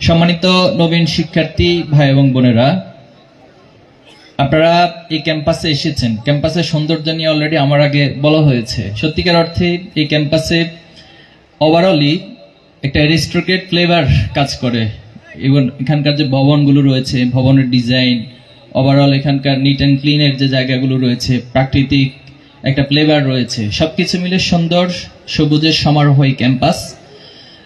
সম্মানিত নবীন শিক্ষার্থী ভাই এবং বোনেরা, আপনারা এই ক্যাম্পাসে এসেছেন। ক্যাম্পাসের সৌন্দর্য নিয়ে অলরেডি আমার আগে বলা হয়েছে। সত্যিকার অর্থে এই ক্যাম্পাসে ওভারঅলি একটা অ্যারিস্টোক্রেট ফ্লেভার কাজ করে। এবং এখানকার যে ভবনগুলো রয়েছে, ভবনের ডিজাইন, ওভারঅল এখানকার নিট অ্যান্ড ক্লিনের যে জায়গাগুলো রয়েছে, প্রাকৃতিক একটা ফ্লেভার রয়েছে, সবকিছু মিলে সুন্দর সবুজের সমারোহ এই ক্যাম্পাস।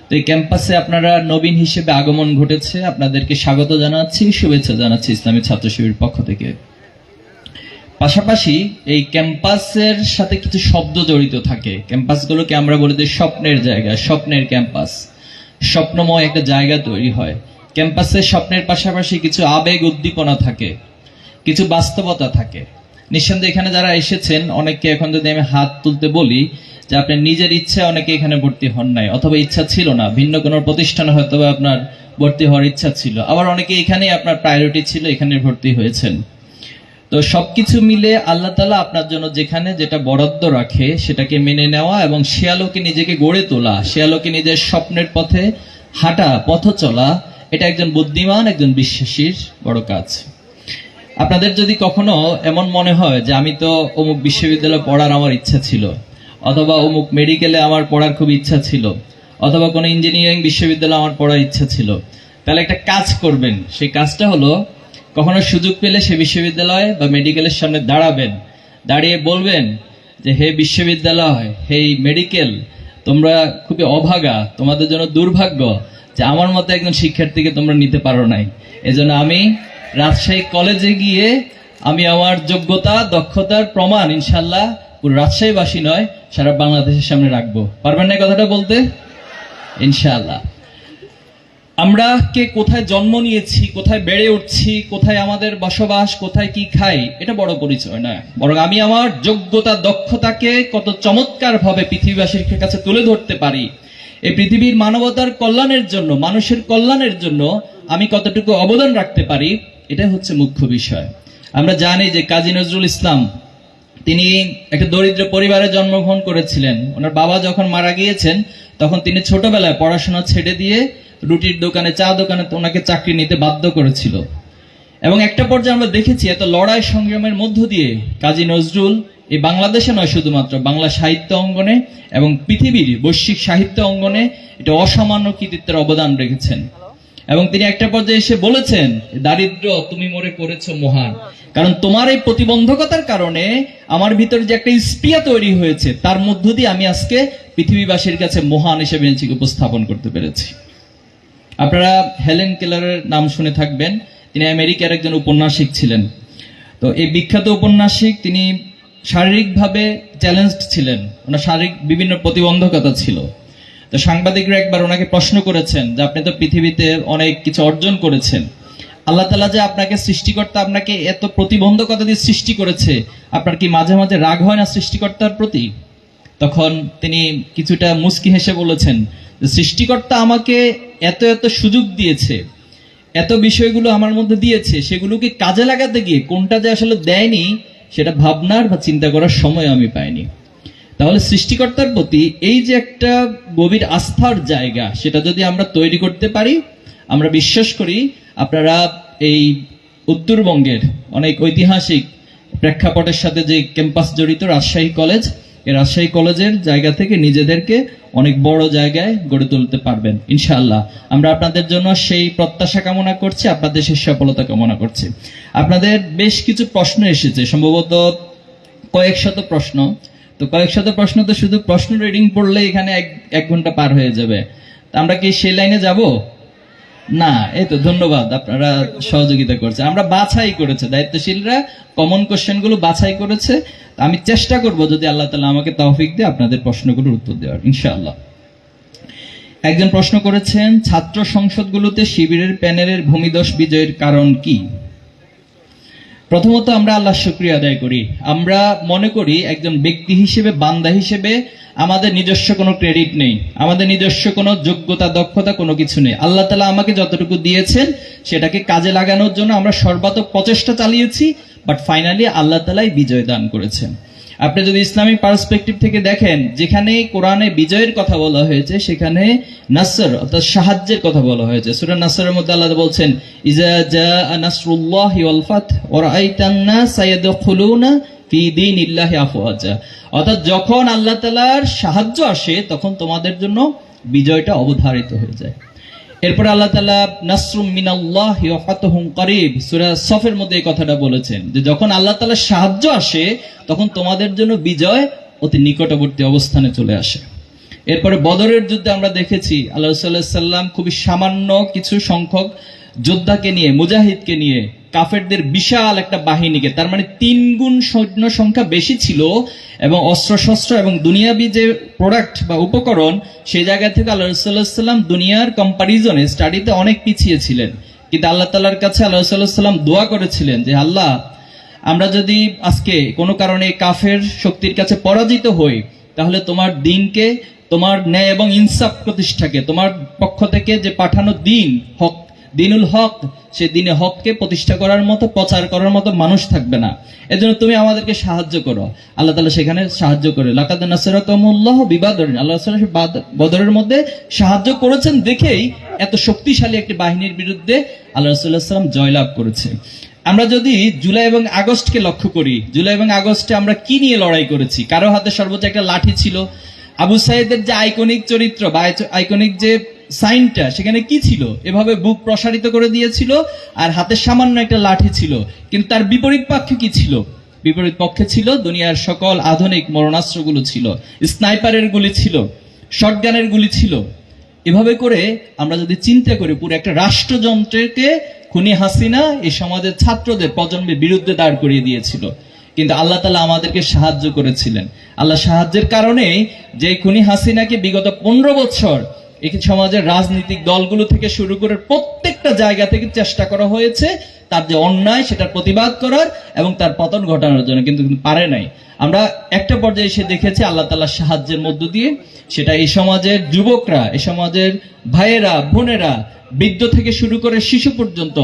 তো এই ক্যাম্পাসে আপনারা নবীন হিসেবে আগমন ঘটেছে, আপনাদেরকে স্বাগত জানাচ্ছি, শুভেচ্ছা জানাচ্ছি ইসলামী ছাত্র শিবিরের পক্ষ থেকে। পাশাপাশি এই ক্যাম্পাসের সাথে কিছু শব্দ জড়িত থাকে। ক্যাম্পাসগুলোকে আমরা বলি যে স্বপ্নের জায়গা, স্বপ্নের ক্যাম্পাস, স্বপ্নময় একটা জায়গা তৈরি হয়। ক্যাম্পাসে স্বপ্নের পাশাপাশি কিছু আবেগ উদ্দীপনা থাকে, কিছু বাস্তবতা থাকে। নিঃসন্দেহে এখানে যারা এসেছেন, অনেককে এখন যদি আমি হাত তুলতে বলি যে আপনার নিজের ইচ্ছা অনেকে এখানে ভর্তি হন নাই, অথবা ইচ্ছা ছিল না, ভিন্ন কোনো প্রতিষ্ঠানে হয়তো আপনার ভর্তি হওয়ার ইচ্ছা ছিল, আবার অনেকে এখানেই আপনার প্রায়োরিটি ছিল, এখানে ভর্তি হয়েছেন। তো সবকিছু মিলে আল্লাহ তাআলা আপনার জন্য যেখানে যেটা বরাদ্দ রাখে সেটাকে মেনে নেওয়া এবং সে আলোকে নিজেকে গড়ে তোলা, সে আলোকে নিজের স্বপ্নের পথে হাঁটা, পথ চলা, এটা একজন বুদ্ধিমান, একজন বিশ্বাসীর বড় কাজ। আপনাদের যদি কখনো এমন মনে হয় যে আমি তো অমুক বিশ্ববিদ্যালয়ে পড়ার আমার ইচ্ছা ছিল, অথবা অমুক মেডিকেলে আমার পড়ার খুব ইচ্ছা ছিল, অথবা কোনো ইঞ্জিনিয়ারিং বিশ্ববিদ্যালয়ে আমার পড়ার ইচ্ছা ছিল, তাহলে একটা কাজ করবেন। সেই কাজটা হলো, কখনো সুযোগ পেলে সে বিশ্ববিদ্যালয় বা মেডিকেলের সামনে দাঁড়াবেন, দাঁড়িয়ে বলবেন যে হে বিশ্ববিদ্যালয়, হে মেডিকেল, তোমরা খুবই অভাগা, তোমাদের জন্য দুর্ভাগ্য যে আমার মতো একজন শিক্ষার্থীকে তোমরা নিতে পারো নাই। এজন্য আমি রাজশাহী কলেজে গিয়ে আমি আমার যোগ্যতা, দক্ষতার প্রমাণ ইনশাল্লাহ পুরো রাজশাহীবাসী নয়, সারা বাংলাদেশের সামনে রাখবো। পারবেন না কথাটা বলতে? ইনশাআল্লাহ। আমরা কে কোথায় জন্ম নিয়েছি, কোথায় বেড়ে উঠছি, কোথায় আমাদের বসবাস, কোথায় কি খাই, এটা বড় পরিচয় নয়, বরং আমি আমার যোগ্যতা, দক্ষতাকে কত চমৎকার ভাবে পৃথিবীবাসীর কাছে তুলে ধরতে পারি, এই পৃথিবীর মানবতার কল্যাণের জন্য, মানুষের কল্যাণের জন্য আমি কতটুকু অবদান রাখতে পারি, এটা হচ্ছে মুখ্য বিষয়। আমরা জানি যে কাজী নজরুল ইসলাম, তিনি একটা দরিদ্র পরিবারে জন্মগ্রহণ করেছিলেন। ওনার বাবা যখন মারা গিয়েছেন, তখন তিনি ছোটবেলায় পড়াশোনা ছেড়ে দিয়ে রুটির দোকানে, চা দোকানে ওনাকে চাকরি নিতে বাধ্য করেছিল। এবং একটা পর্যায়ে আমরা দেখেছি এত লড়াই সংগ্রামের মধ্য দিয়ে কাজী নজরুল এই বাংলাদেশে নয়, শুধুমাত্র বাংলা সাহিত্য অঙ্গনে এবং পৃথিবীর বৈশ্বিক সাহিত্য অঙ্গনে এটা অসামান্য কৃতিত্বের অবদান রেখেছেন। এবং তিনি একটা পর্যায়ে এসে বলেছেন, দারিদ্র তুমি মোরে করেছো মহান, কারণ তোমার এই প্রতিবন্ধকতার কারণে আমার ভিতরে যে একটা স্পৃহা তৈরি হয়েছে, তার মধ্য দিয়ে আমি আজকে পৃথিবীবাসীর কাছে মহান হিসেবে নিজেকে উপস্থাপন করতে পেরেছি। আপনারা হেলেন কেলারের নাম শুনে থাকবেন। তিনি আমেরিকার একজন উপন্যাসিক ছিলেন। তো এই বিখ্যাত উপন্যাসিক, তিনি শারীরিকভাবে চ্যালেঞ্জড ছিলেন, ওনার শারীরিক বিভিন্ন প্রতিবন্ধকতা ছিল। তো সাংবাদিকরা একবার ওনাকে প্রশ্ন করেছেন যে আপনি তো পৃথিবীতে অনেক কিছু অর্জন করেছেন, আল্লাহ তাআলা যে আপনাকে সৃষ্টিকর্তা আপনাকে এত প্রতিবন্ধকতা দিয়ে সৃষ্টি করেছে, আপনার কি মাঝে মাঝে রাগ হয় না সৃষ্টিকর্তার প্রতি? তখন তিনি কিছুটা মুচকি হেসে বলেছেন যে সৃষ্টিকর্তা আমাকে এত এত সুযোগ দিয়েছে, এত বিষয়গুলো আমার মধ্যে দিয়েছে, সেগুলোকে কাজে লাগাতে গিয়ে কোনটা যে আসলে দেয়নি সেটা ভাবনার বা চিন্তা করার সময় আমি পাইনি। তাহলে সৃষ্টিকর্তার প্রতি এই যে একটা গভীর আস্থার জায়গা, সেটা যদি আমরা তৈরি করতে পারি, আমরা বিশ্বাস করি আপনারা এই উত্তরবঙ্গের অনেক ঐতিহাসিক প্রেক্ষাপটের সাথে যে ক্যাম্পাস জড়িত রাজশাহী কলেজ, এই রাজশাহী কলেজের জায়গা থেকে নিজেদেরকে অনেক বড় জায়গায় গড়ে তুলতে পারবেন ইনশাআল্লাহ। আমরা আপনাদের জন্য সেই প্রত্যাশা কামনা করছি, আপনাদের সেই সফলতা কামনা করছি। আপনাদের বেশ কিছু প্রশ্ন এসেছে, সম্ভবত কয়েক শত প্রশ্ন। তো কয়েক শত প্রশ্ন তো শুধু প্রশ্ন রিডিং পড়লে এখানে এক ঘন্টা পার হয়ে যাবে। আমরা কি সেই লাইনে যাব না? এই তো ধন্যবাদ, আপনারা সহযোগিতা করছে। আমরা বাছাই করেছে, দায়িত্বশীলরা কমন কোশ্চেন গুলো বাছাই করেছে। আমি চেষ্টা করব যদি আল্লাহ তাআলা আমাকে তৌফিক দেয় আপনাদের প্রশ্নগুলোর উত্তর দেওয়ার, ইনশাআল্লাহ। একজন প্রশ্ন করেছেন, ছাত্র সংসদগুলোতে শিবিরের প্যানেলের ভূমিদস্যু বিজয়ের কারণ কি? প্রথমত আমরা আল্লাহর শুকরিয়া আদায় করি। আমরা মনে করি একজন ব্যক্তি হিসেবে, বান্দা হিসেবে আমাদের নিজস্ব কোনো ক্রেডিট নেই, আমাদের নিজস্ব কোনো যোগ্যতা, দক্ষতা কোনো কিছু নেই। আল্লাহ তাআলা আমাকে যতটুকু দিয়েছেন সেটাকে কাজে লাগানোর জন্য আমরা সর্বাত্মক প্রচেষ্টা চালিয়েছি, বাট ফাইনালি আল্লাহ তাআলাই বিজয় দান করেছেন। আপনি যদি ইসলামিক পার্সপেক্টিভ থেকে দেখেন, যেখানে কোরআনে বিজয়ের কথা বলা হয়েছে সেখানে নাসর অর্থাৎ সাহায্যের কথা বলা হয়েছে। সূরা নাসরের মধ্যে আল্লাহ বলছেন, ইজা জাআ নাসরুল্লাহি ওয়াল ফাত ওয়া রাআইতান নাসা ইয়াদখুলুনা ফি দীনিল্লাহি আফওয়াজা। অর্থাৎ যখন আল্লাহ তাআলার সাহায্য আসে তখন তোমাদের জন্য বিজয়টা অবধারিত হয়ে যায়। এরপরে আল্লাহ তাআলা নাসরুম মিনাল্লাহি ওয়া ফাতহুম করিব সূরা সফের মধ্যে এই কথাটা বলেছেন যে যখন আল্লাহ তাআলার সাহায্য আসে তখন তোমাদের জন্য বিজয় অতি নিকটবর্তী অবস্থানে চলে আসে। এরপরে বদরের যুদ্ধে আমরা দেখেছি আল্লাহ রাসূল সাল্লাল্লাহু আলাইহি ওয়াসাল্লাম খুবই সামান্য কিছু সংখ্যক যোদ্ধাকে নিয়ে, মুজাহিদকে নিয়ে কাফেরদের বিশাল একটা বাহিনীকে, তার মানে 3 গুণ সৈন্য সংখ্যা বেশি ছিল এবং অস্ত্রশস্ত্র এবং দুনিয়াবি যে প্রোডাক্ট বা উপকরণ সেই জায়গা থেকে আল্লাহ রাসূল সাল্লাল্লাহু আলাইহি ওয়াসাল্লাম দুনিয়ার কম্পারিজনে স্টাডিতে অনেক পিছিয়ে ছিলেন। কিন্তু আল্লাহ তাআলার কাছে আল্লাহ রাসূল সাল্লাল্লাহু আলাইহি ওয়াসাল্লাম দোয়া করেছিলেন যে আল্লাহ, আমরা যদি আজকে কোনো কারণে কাফের শক্তির কাছে পরাজিত হই তাহলে তোমার দ্বীনকে, তোমার ন্যায় এবং ইনসাফ প্রতিষ্ঠাকে, তোমার পক্ষ থেকে যে পাঠানো দ্বীন হক, দ্বীনুল হক, সে দ্বীনে হককে প্রতিষ্ঠা করার মতো, প্রচার করার মতো মানুষ থাকবে না। এজন্য তুমি আমাদেরকে সাহায্য করো। আল্লাহ তাআলা সেখানে সাহায্য করে, লাকাদ নাসরাকুমুল্লাহু বিবাদরিন, আল্লাহ তাআলা বদরের মধ্যে সাহায্য করেছেন দেখেই এত শক্তিশালী একটি বাহিনীর বিরুদ্ধে আল্লাহ রাসূলুল্লাহ সাল্লাল্লাহু আলাইহি ওয়াসাল্লাম জয়লাভ করেছে। আমরা যদি জুলাই এবং আগস্টকে লক্ষ্য করি, জুলাই এবং আগস্টে আমরা কি নিয়ে লড়াই করেছি? কারো হাতে সর্বোচ্চ একটা লাঠি ছিল। আবু সাইদের যে আইকনিক চরিত্র বা আইকনিক যে সাইনটা, সেখানে কি ছিল? এভাবে বুক প্রসারিত করে দিয়েছিল আর হাতে সামান্য একটা লাঠি ছিল। কিন্তু তার বিপরীত পক্ষে কি ছিল? বিপরীত পক্ষে ছিল দুনিয়ার সকল আধুনিক মরণাস্ত্রগুলো ছিল, স্নাইপারের গুলি ছিল, শটগানের গুলি ছিল। এভাবে করে আমরা যদি চিন্তা করি, পুরো একটা রাষ্ট্রযন্ত্রকে খুনি হাসিনা এই সমাজের ছাত্রদের প্রজন্মের বিরুদ্ধে দাঁড় করিয়ে দিয়েছিল। কিন্তু আল্লাহ তাআলা আমাদেরকে সাহায্য করেছিলেন। আল্লাহ সাহায্যের কারণেই যে খুনি হাসিনাকে বিগত 15 বছর এই সমাজের রাজনৈতিক দলগুলো থেকে শুরু করে প্রত্যেকটা জায়গা থেকে চেষ্টা করা হয়েছে তার যে অন্যায় সেটার প্রতিবাদ করার এবং তার পতন ঘটানোর জন্য, কিন্তু পারে নাই। আমরা একটা পর্যায়ে এসে দেখেছি আল্লাহ তাআলার সাহায্যের মধ্য দিয়ে, সেটা এই সমাজের যুবকরা, এই সমাজের ভাইয়েরা, বোনেরা, বৃদ্ধ থেকে শুরু করে শিশু পর্যন্ত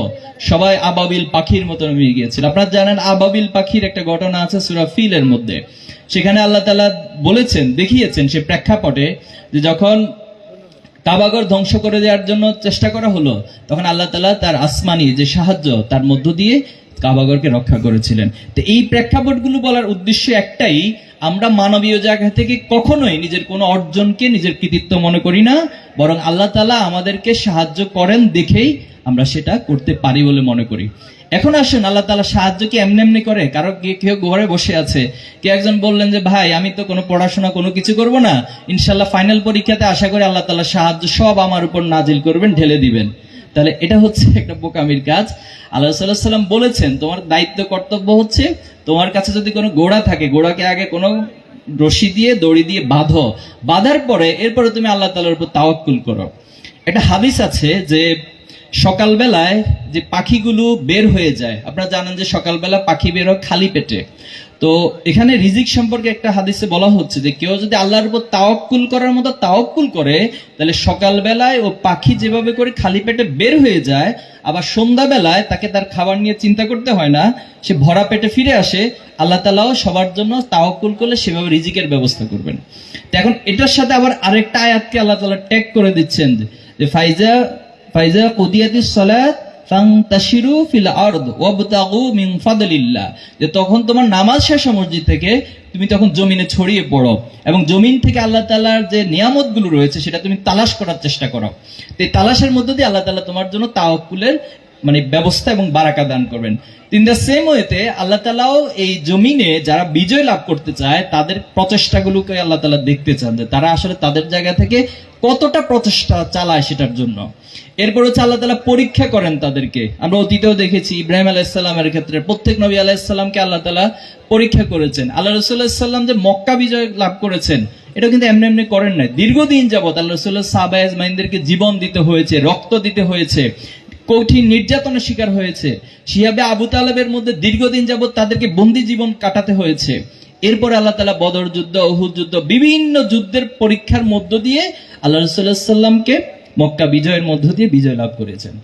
সবাই আবাবিল পাখির মতো নেমে গিয়েছিল। আপনারা জানেন আবাবিল পাখির একটা ঘটনা আছে সূরা ফিলের মধ্যে। সেখানে আল্লাহ তাআলা বলেছেন, দেখিয়েছেন সে প্রেক্ষাপটে যে যখন কাবাগর ধ্বংস করে দেওয়ার জন্য চেষ্টা করা হলো, তখন আল্লাহ তাআলা তার আসমানি যে সাহায্য তার মধ্য দিয়ে কাবাগরকে রক্ষা করেছিলেন। তো এই প্রেক্ষাপটগুলো বলার উদ্দেশ্য একটাই, আমরা মানবীয় জায়গা থেকে কখনোই নিজের কোনো অর্জনকে নিজের কৃতিত্ব মনে করি না, বরং আল্লাহ তাআলা আমাদেরকে সাহায্য করেন দেখেই আমরা সেটা করতে পারি বলে মনে করি। এখন আসুন, আল্লাহ তাআলা সাহায্য কি এমনি এমনি করে? কারো কেউ ঘরে বসে আছে, কেউ একজন বললেন যে ভাই আমি তো কোনো পড়াশোনা কোনো কিছু করব না, ইনশাল্লাহ ফাইনাল পরীক্ষাতে আশা করি আল্লাহ তাআলা সাহায্য সব আমার উপর নাজিল করবেন, ঢেলে দিবেন। তাহলে এটা হচ্ছে একটা বোকামির কাজ। আল্লাহ সাল্লাল্লাহু আলাইহি ওয়াসাল্লাম বলেছেন তোমার দায়িত্ব কর্তব্য হচ্ছে, তোমার কাছে যদি কোনো ঘোড়া থাকে, ঘোড়াকে আগে কোনো রশি দিয়ে দড়ি দিয়ে বাঁধো, বাঁধার পরে এরপরে তুমি আল্লাহ তাআলার উপর তাওয়াক্কুল করো। একটা হাদিস আছে যে সকালবেলায় যে পাখিগুলো বের হয়ে যায়, আপনারা জানেন যে সকালবেলা পাখি বের হয় খালি পেটে। তো এখানে রিজিক সম্পর্কে একটা হাদিসে বলা হচ্ছে যে কেউ যদি আল্লাহর উপর তাওয়াক্কুল করার মতো তাওয়াক্কুল করে, তাহলে সকালবেলায় ও পাখি যেভাবে করে খালি পেটে বের হয়ে যায়, আবার সন্ধ্যাবেলায় তাকে তার খাবার নিয়ে চিন্তা করতে হয় না, সে ভরা পেটে ফিরে আসে। আল্লাহ তাআলাও সবার জন্য তাওয়াক্কুল করলে সেভাবে রিজিকের ব্যবস্থা করবেন। তো এখন এটার সাথে আবার আরেকটা আয়াতকে আল্লাহ তাআলা ট্যাগ করে দিচ্ছেন যে ফাইজা কুদিয়াতিস সালাত ফান্তাশিরু ফিল আরদ ওয়াবতাগু মিন ফাদলিল্লাহ, যে তখন তোমার নামাজ শেষ মসজিদ থেকে তুমি তখন জমিনে ছড়িয়ে পড়ো এবং জমিন থেকে আল্লাহ তাআলার যে নিয়ামতগুলো রয়েছে সেটা তুমি তালাশ করার চেষ্টা করো। তো এই তালাশের মধ্য দিয়ে আল্লাহ তাআলা তোমার জন্য তাওয়াক্কুলের ব্যবস্থা এবং বারাকা দান করবেন। ইন দ্য সেম ওয়েতে আল্লাহ তাআলাও এই জমিনে যারা বিজয় লাভ করতে চায় তাদের প্রচেষ্টাগুলোকে আল্লাহ তাআলা দেখতে চান যে তারা আসলে তাদের জায়গা থেকে কতটা প্রচেষ্টা চালায় সেটার জন্য। এরপর হচ্ছে আল্লাহ তাআলা পরীক্ষা করেন তাদেরকে। আমরা অতীতেও দেখেছি ইব্রাহিম আলাইহিস সালামের ক্ষেত্রে প্রত্যেক নবী আলাইহিস সালামকে আল্লাহ তাআলা পরীক্ষা করেছেন। আল্লাহ রাসূল সাল্লাল্লাহু আলাইহি ওয়াসাল্লাম যে মক্কা বিজয় লাভ করেছেন, এটা কিন্তু এমনি এমনি করেন নাই। দীর্ঘদিন যাবত আল্লাহ রাসূলের সাহাবা আজমাইনদেরকে জীবন দিতে হয়েছে, রক্ত দিতে হয়েছে, কঠিন নির্যাতনের শিকার হয়েছে। শিহাবে আবু তালেবের মধ্যে দীর্ঘদিন যাবত তাদেরকে বন্দী জীবন কাটাতে হয়েছে। এরপরে আল্লাহ তাআলা বদর যুদ্ধ, উহুদ যুদ্ধ, বিভিন্ন যুদ্ধের পরীক্ষার মধ্য দিয়ে আল্লাহ রাসূল সাল্লাল্লাহু আলাইহি ওয়াসাল্লামকে মক্কা বিজয়ের মধ্য দিয়ে বিজয় লাভ করেছেন।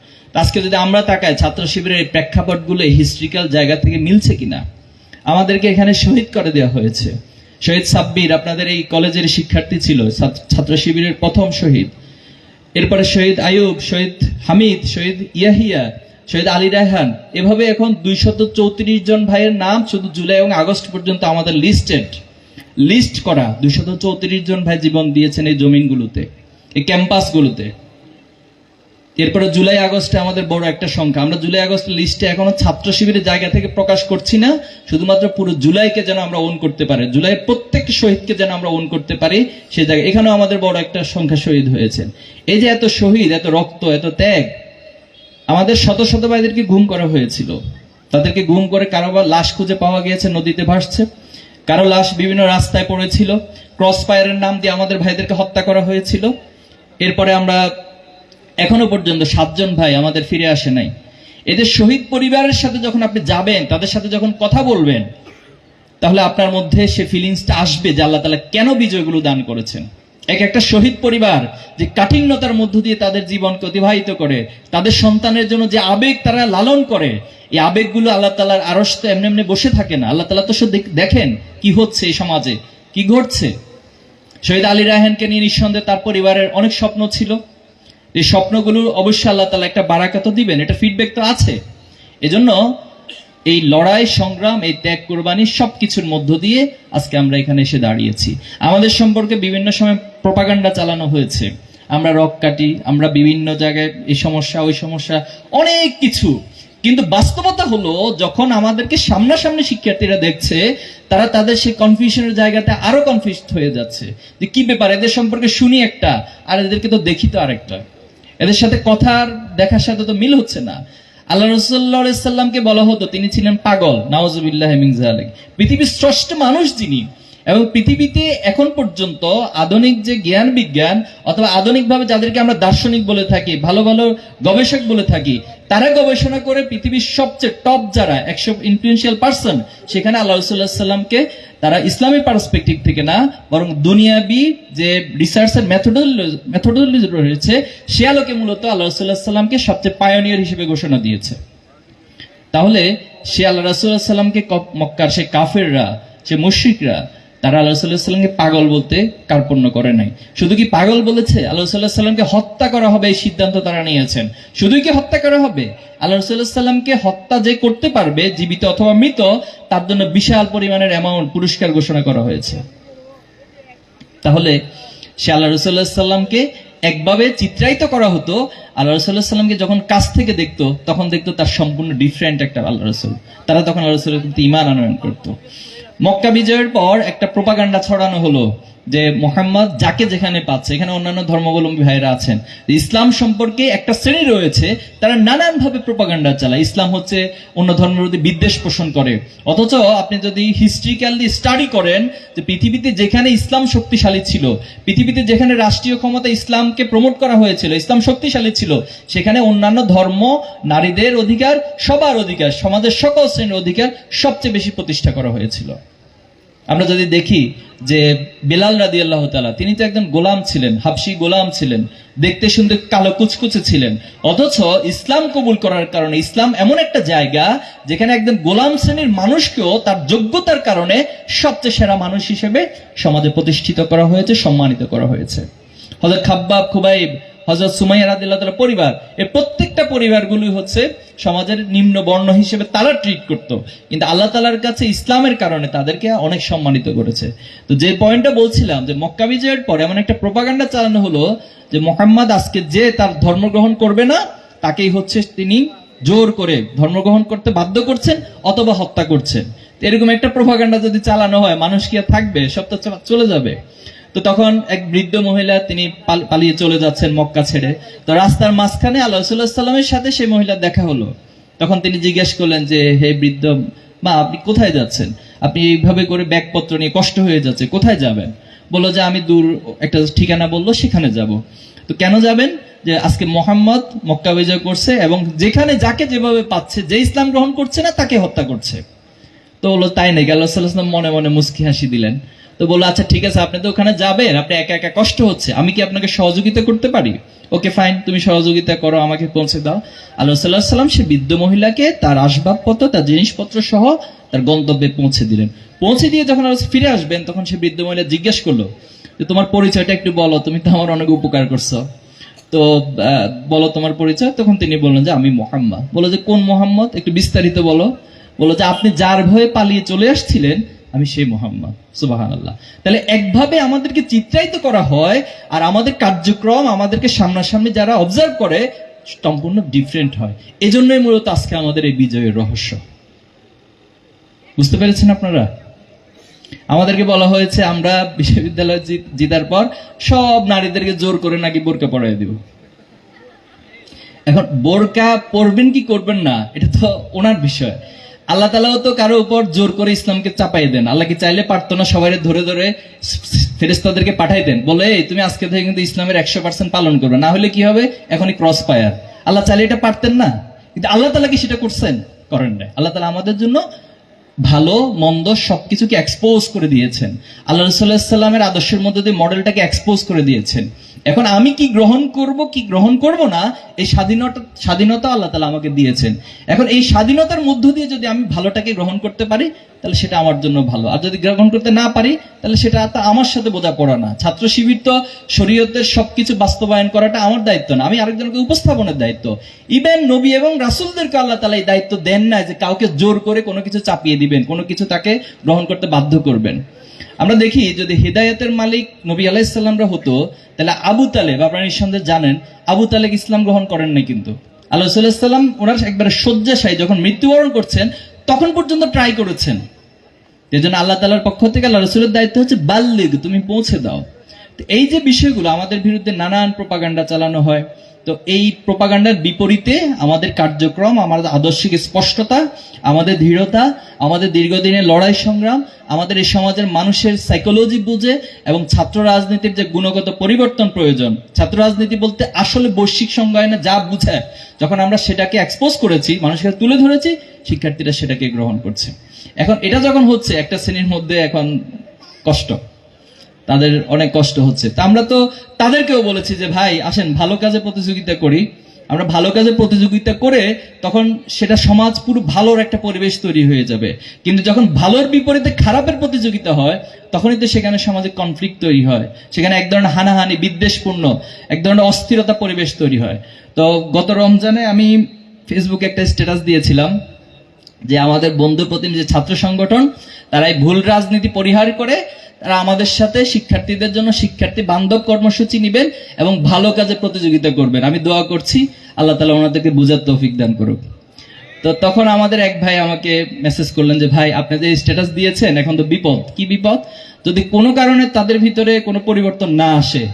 আজকে যদি আমরা তাকাই ছাত্র শিবিরের এই প্রেক্ষাপটগুলো হিস্ট্রিক্যাল জায়গা থেকে মিলছে কিনা? আমাদেরকে এখানে শহীদ করে দেওয়া হয়েছে। শহীদ সাব্বির আপনাদের এই কলেজের শিক্ষার্থী ছিল, ছাত্র শিবিরের প্রথম শহীদ। এরপরে শহীদ আয়ুব, শহীদ হামিদ, শহীদ ইয়াহিয়া, শহীদ আলী রায়হান, এভাবে এখন 234 জন ভাইয়ের নাম শুধু জুলাই এবং আগস্ট পর্যন্ত আমাদের লিস্ট করা 234 জন ভাই জীবন দিয়েছেন এই জমিনগুলোতে, এই ক্যাম্পাসগুলোতে। এরপরে জুলাই আগস্টে আমাদের বড় একটা সংখ্যা। আমরা জুলাই আগস্টের লিস্টে এখনো ছাত্র শিবিরের জায়গা থেকে প্রকাশ করছি না, শুধুমাত্র পুরো জুলাইকে যেন আমরা ওন করতে পারি, জুলাই প্রত্যেক শহীদকে যেন আমরা ওন করতে পারি সেই জায়গায়। এখানেও আমাদের বড় একটা সংখ্যা শহীদ হয়েছেন। এই যে এত শহীদ, এত রক্ত, এত ত্যাগ, আমাদের শত শত ভাইদেরকে গুম করা হয়েছিল। তাদেরকে গুম করে কারো বা লাশ খুঁজে পাওয়া গিয়েছে, নদীতে ভাসছে, কারো লাশ বিভিন্ন রাস্তায় পড়েছিল, ক্রস ফায়ারের নাম দিয়ে আমাদের ভাইদেরকে হত্যা করা হয়েছিল। এরপরে আমরা এখনো পর্যন্ত 7 জন ভাই আমাদের ফিরে আসে নাই। এদের শহীদ পরিবারের সাথে যখন আপনি যাবেন, তাদের সাথে যখন কথা বলবেন, তাহলে আপনার মধ্যে সে ফিলিংসটা আসবে যে আল্লাহ তাআলা কেন বিজয়গুলো দান করেছেন। একটা শহীদ পরিবার যে কাঠিন্যতার মধ্য দিয়ে তাদের জীবনকে অতিবাহিত করে, তাদের সন্তানের জন্য যে আবেগ তারা লালন করে, এই আবেগগুলো আল্লাহ তাআলার আরশ তো এমনি এমনি বসে থাকে না। আল্লাহ তাআলা তো সব দেখেন কি হচ্ছে এই সমাজে, কি ঘটছে। শহীদ আলী রায়হানকে নিয়ে নিঃসন্দেহে তার পরিবারের অনেক স্বপ্ন ছিল। এই স্বপ্নগুলো অবশ্যই আল্লাহ তাআলা একটা বারাকাত দিবেন, এটা ফিডব্যাক তো আছে। এজন্য এই লড়াই সংগ্রাম, এই ত্যাগ কোরবানি সবকিছুর মধ্য দিয়ে আজকে আমরা এখানে এসে দাঁড়িয়েছি। আমাদের সম্পর্কে বিভিন্ন সময় প্রপাগান্ডা চালানো হয়েছে, আমরা রক কাটি, আমরা বিভিন্ন জায়গায় এই সমস্যা ওই সমস্যা, অনেক কিছু। কিন্তু বাস্তবতা হলো যখন আমাদেরকে সামনাসামনি শিক্ষার্থীরা দেখছে, তারা তাদের সেই কনফিউশনের জায়গাতে আরো কনফিউজড হয়ে যাচ্ছে যে কি ব্যাপার, এদের সম্পর্কে শুনি একটা আর এদেরকে তো দেখি তো আরেকটা, এদের সাথে কথার দেখার সাথে তো মিল হচ্ছে না। আল্লাহ রাসূল সাল্লাল্লাহু আলাইহি সাল্লামকে বলা হতো তিনি ছিলেন পাগল, নাউযুবিল্লাহি মিন যালিক, পৃথিবীর শ্রেষ্ঠ মানুষ যিনি। এবং পৃথিবীতে এখন পর্যন্ত আধুনিক যে জ্ঞান বিজ্ঞান অথবা আধুনিকভাবে যাদেরকে আমরা দার্শনিক বলে থাকি, ভালো ভালো গবেষক বলে থাকি, তারা গবেষণা করে পৃথিবীর সবচেয়ে টপ যারা 100 ইনফ্লুয়েন্সিয়াল পারসন, সেখানে আল্লাহ রাসূল সাল্লাল্লাহু আলাইহি সাল্লামকে তারা ইসলামী পার্সপেক্টিভ থেকে না, বরং দুনিয়াবি যে রিসার্চের মেথোডোলজি রয়েছে সে আলোকে মূলত আল্লাহ রাসূল সাল্লাল্লাহু আলাইহি সাল্লামকে সবচেয়ে পায়োনিয়ার হিসেবে ঘোষণা দিয়েছে। তাহলে সে আল্লাহ রাসূল সাল্লাল্লাহু আলাইহি সাল্লামকে মক্কার সে কাফেররা, সে মুশরিকরা, তারা আল্লাহ রাসূল সাল্লাল্লাহু আলাইহি সাল্লামকে পাগল বলতে কার্পণ্য করে নাই। শুধু কি পাগল বলেছে, আল্লাহ রাসূল সাল্লাল্লাহু আলাইহি সাল্লামকে হত্যা করা হবে এই সিদ্ধান্ত তারা নিয়েছেন। শুধুই কি হত্যা করা হবে? আল্লাহ রাসূল সাল্লাল্লাহু আলাইহি সাল্লামকে হত্যা যে করতে পারবে, জীবিত অথবা মৃত, তার জন্য বিশাল পরিমাণের অ্যামাউন্ট পুরস্কার ঘোষণা করা হয়েছে। তাহলে সে আল্লাহ রাসূল সাল্লাল্লাহু আলাইহি সাল্লামকে একভাবে চিত্রায়িত করা হতো। আল্লাহ রাসূল সাল্লাল্লাহু আলাইহি সাল্লামকে যখন কাছ থেকে দেখতো, তখন দেখতো তার সম্পূর্ণ ডিফারেন্ট একটা আল্লাহ রাসূল। তারা তখন আল্লাহ রাসূলের প্রতি ঈমান আনয়ন করতো। মক্কা বিজয়ের পর একটা প্রোপাগান্ডা ছড়ানো হলো যে মুহাম্মদ যাকে যেখানে পাচ্ছে, এখানে অন্যান্য ধর্মাবলম্বী ভাইরা আছেন, ইসলাম সম্পর্কে একটা শ্রেণী রয়েছে তারা নানানভাবে প্রোপাগান্ডা চালায়। ইসলাম হচ্ছে অন্য ধর্মের প্রতি বিদ্বেষ পোষণ করে। অথচ আপনি যদি হিস্ট্রিক্যালি স্টাডি করেন যে পৃথিবীতে যেখানে ইসলাম শক্তিশালী ছিল, পৃথিবীতে যেখানে রাষ্ট্রীয় ক্ষমতা ইসলামকে প্রমোট করা হয়েছিল, ইসলাম শক্তিশালী ছিল, সেখানে অন্যান্য ধর্ম, নারীদের অধিকার, সবার অধিকার, সমাজের সকল শ্রেণীর অধিকার সবচেয়ে বেশি প্রতিষ্ঠা করা হয়েছিল। আমরা যদি দেখি যে বেলাল রাদিয়াল্লাহু তাআলা, তিনি তো একজন গোলাম ছিলেন, হাবশী গোলাম ছিলেন, দেখতে শুনতে কালো কুচকুচে ছিলেন, অথচ ইসলাম কবুল করার কারণে ইসলাম এমন একটা জায়গা যেখানে একদম গোলাম শ্রেণীর মানুষকেও তার যোগ্যতার কারণে সবচেয়ে সেরা মানুষ হিসেবে সমাজে প্রতিষ্ঠিত করা হয়েছে, সম্মানিত করা হয়েছে। হযরত খাব্বাব, খুবাইব, হযরত সুমাইয়া রাদিয়াল্লাহু তাআলা পরিবার, এই প্রত্যেকটা পরিবারগুলো হচ্ছে সমাজের নিম্ন বর্ণ হিসেবে তারা ট্রিট করত, কিন্তু আল্লাহ তাআলার কাছে ইসলামের কারণে তাদেরকে অনেক সম্মানিত করেছে। তো যে পয়েন্টটা বলছিলাম যে মক্কা বিজয়ের পর এমন একটা প্রোপাগান্ডা চালানো হলো যে মুহাম্মদ আজকে যে তার ধর্ম গ্রহণ করবে না, তাকেই হচ্ছে তিনি জোর করে ধর্মগ্রহণ করতে বাধ্য করছেন অথবা হত্যা করছেন। এরকম একটা প্রোপাগান্ডা যদি চালানো হয়, মানুষ কি আর থাকবে? সব তো চলে যাবে। তো তখন এক বৃদ্ধ মহিলা, তিনি পালিয়ে চলে যাচ্ছেন মক্কা ছেড়ে। তো রাস্তার মাঝখানে আল্লাহ রাসূল সাল্লাল্লাহু আলাইহি সাল্লামের সাথে সেই মহিলার দেখা হলো। তখন তিনি জিজ্ঞেস করলেন যে, হে বৃদ্ধ মা, আপনি কোথায় যাচ্ছেন? আপনি এইভাবে করে ব্যাগপত্র নিয়ে কষ্ট হয়ে যাচ্ছে, কোথায় যাবেন? বললো যে আমি দূর একটা ঠিকানা বললো, সেখানে যাব। তো কেন যাবেন? যে আজকে মুহাম্মদ মক্কা বিজয় করছে এবং যেখানে যাকে যেভাবে পাচ্ছে, যে ইসলাম গ্রহণ করছে না তাকে হত্যা করছে। তো বললো তাই নাকি? আল্লাহ সাল্লাল্লাহু আলাইহি ওয়াসাল্লাম মনে মনে মুস্কি হাসি দিলেন। তো বললো আচ্ছা ঠিক আছে, আপনি তো ওখানে যাবেন, আপনি একা একা কষ্ট হচ্ছে, আমি কি আপনাকে সহযোগিতা করতে পারি? ওকে ফাইন, তুমি সহযোগিতা করো, আমাকে পৌঁছে দাও। আল্লাহ সাল্লাহ সাল্লাম সে বৃদ্ধ মহিলাকে তার আসবাবপত্র, তার জিনিসপত্র সহ তার গন্তব্যে পৌঁছে দিলেন। পৌঁছে দিয়ে যখন আল্লাহ ফিরে আসবেন, তখন সে বৃদ্ধ মহিলা জিজ্ঞেস করলো যে তোমার পরিচয়টা একটু বলো, তুমি তো আমার অনেক উপকার করছো, তো বলো তোমার পরিচয়। তখন তিনি বললেন যে আমি মোহাম্মদ। বলো যে কোন মোহাম্মদ, একটু বিস্তারিত বলো। বলো যে আপনি যার ভয়ে পালিয়ে চলে আসছিলেন, আমি সেই মোহাম্মদ। সুবহানাল্লাহ। তাহলে একভাবে আমাদেরকে চিত্রায়িত করা হয়, আর আমাদের কার্যক্রম, আমাদেরকে সামনাসামনি যারা অবজার্ভ করে সম্পূর্ণ ডিফারেন্ট হয়। এজন্যই মূলত আজকে আমাদের এই বিজয়ের রহস্য। বুঝতে পেরেছেন আপনারা? আমাদেরকে বলা হয়েছে আমরা বিশ্ববিদ্যালয় জিতার পর সব নারীদেরকে জোর করে নাকি বোরকা পরাই দিব। এখন বোরকা পরবেন কি করবেন না, এটা তো ওনার বিষয়। আল্লাহ তাআলাও তো কারো উপর জোর করে ইসলামকে চাপাই দেন। আল্লাহ কি চাইলে পারতো না সবাই ধরে ধরে ফেরেশতাদেরকে পাঠাই দেন, বলে এই তুমি আজকে থেকে কিন্তু ইসলামের 100% পালন করবে, না হলে কি হবে, এখনই ক্রস ফায়ার। আল্লাহ চাইলে এটা পারতেন না? কিন্তু আল্লাহ তাআলা কি সেটা করছেন? করেন না। আল্লাহ তাআলা আমাদের জন্য ভালো মন্দ সবকিছুকে এক্সপোজ করে দিয়েছেন। আল্লাহ রাসূলুল্লাহ সাল্লাল্লাহু আলাইহি ওয়াসাল্লামের আদর্শের মধ্যে দিয়ে মডেলটাকে এক্সপোজ করে দিয়েছেন। এখন আমি কি গ্রহণ করব, কি গ্রহণ করব না, এই স্বাধীনতা আল্লাহ তাআলা আমাকে দিয়েছেন। এখন এই স্বাধীনতার মধ্য দিয়ে যদি আমি ভালোটাকে গ্রহণ করতে পারি, তাহলে সেটা আমার জন্য ভালো, আর যদি গ্রহণ করতে না পারি, তাহলে সেটা আমার সাথে বোঝাপড়া না। ছাত্র শিবির তো শরীয়তের সবকিছু বাস্তবায়ন করাটা আমার দায়িত্ব না, আমি আরেকজনকে উপস্থাপনের দায়িত্ব। ইভেন নবী এবং রাসূলদেরকে আল্লাহ তাআলা এই দায়িত্ব দেন না যে কাউকে জোর করে কোনো কিছু চাপিয়ে দিবেন, কোনো কিছু তাকে গ্রহণ করতে বাধ্য করবেন। আমরা দেখি যদি হিদায়াতের মালিক নবী আলাইহিস সালামরা হতো, তাহলে আবু তালেব, আপনারা নিঃসন্দেহে জানেন, আবু তালেব ইসলাম গ্রহণ করেন নাই। কিন্তু আল্লাহ রাসূলুল্লাহ সাল্লাল্লাহু আলাইহি ওয়াসাল্লাম ওনার একবারে শয্যাশায়ী যখন মৃত্যুবরণ করছেন, তখন পর্যন্ত ট্রাই করেছেন। এজন্য আল্লাহ তাআলার পক্ষ থেকে আল্লাহ রাসূলের দায়িত্ব হচ্ছে বাল্লিগ, তুমি পৌঁছে দাও। তো এই যে বিষয়গুলো, আমাদের বিরুদ্ধে নানান প্রোপাগান্ডা চালানো হয়, তো এই প্রোপাগান্ডার বিপরীতে আমাদের কার্যক্রম, আমাদের আদর্শিক স্পষ্টতা, আমাদের দৃঢ়তা, আমাদের দীর্ঘদিনের লড়াই সংগ্রাম, আমাদের এই সমাজের মানুষের সাইকোলজি বুঝে এবং ছাত্র রাজনীতির যে গুণগত পরিবর্তন প্রয়োজন। ছাত্র রাজনীতি বলতে আসলে বৈশ্বিক সংজ্ঞায়নে যা বুঝায়, যখন আমরা সেটাকে এক্সপোজ করেছি, মানুষকে তুলে ধরেছি, শিক্ষার্থীরা সেটাকে গ্রহণ করছে। এখন এটা যখন হচ্ছে, একটা শ্রেণীর মধ্যে এখন কষ্ট, তাদের অনেক কষ্ট হচ্ছে। তা আমরা তো তাদেরকেও বলেছি যে ভাই আসেন ভালো কাজে প্রতিযোগিতা করি। আমরা ভালো কাজে প্রতিযোগিতা করে তখন সেটা সমাজ পুরো ভালোর একটা পরিবেশ তৈরি হয়ে যাবে। কিন্তু যখন ভালোর বিপরীতে খারাপের প্রতিযোগিতা হয়, তখনই তো সেখানে সমাজে কনফ্লিক্ট তৈরি হয়, সেখানে এক ধরনের হানাহানি, বিদ্বেষপূর্ণ এক ধরনের অস্থিরতা পরিবেশ তৈরি হয়। তো গত রমজানে আমি ফেসবুকে একটা স্ট্যাটাস দিয়েছিলাম যে আমাদের বন্ধু প্রতিনিধি ছাত্র সংগঠন, তারা এই ভুল রাজনীতি পরিহার করে তারা আমাদের সাথে শিক্ষার্থীদের জন্য শিক্ষার্থী বান্ধব কর্মসূচি নেবেন এবং ভালো কাজে প্রতিযোগিতা করবেন। আমি দোয়া করছি আল্লাহ তাআলা ওনাদেরকে বুঝার তৌফিক দান করুক। তো তখন আমাদের এক ভাই আমাকে মেসেজ করলেন যে ভাই আপনি যে স্ট্যাটাস দিয়েছেন, এখন তো বিপদ। কি বিপদ? যদি কোনো কারণে তাদের ভিতরে কোনো পরিবর্তন না আসে,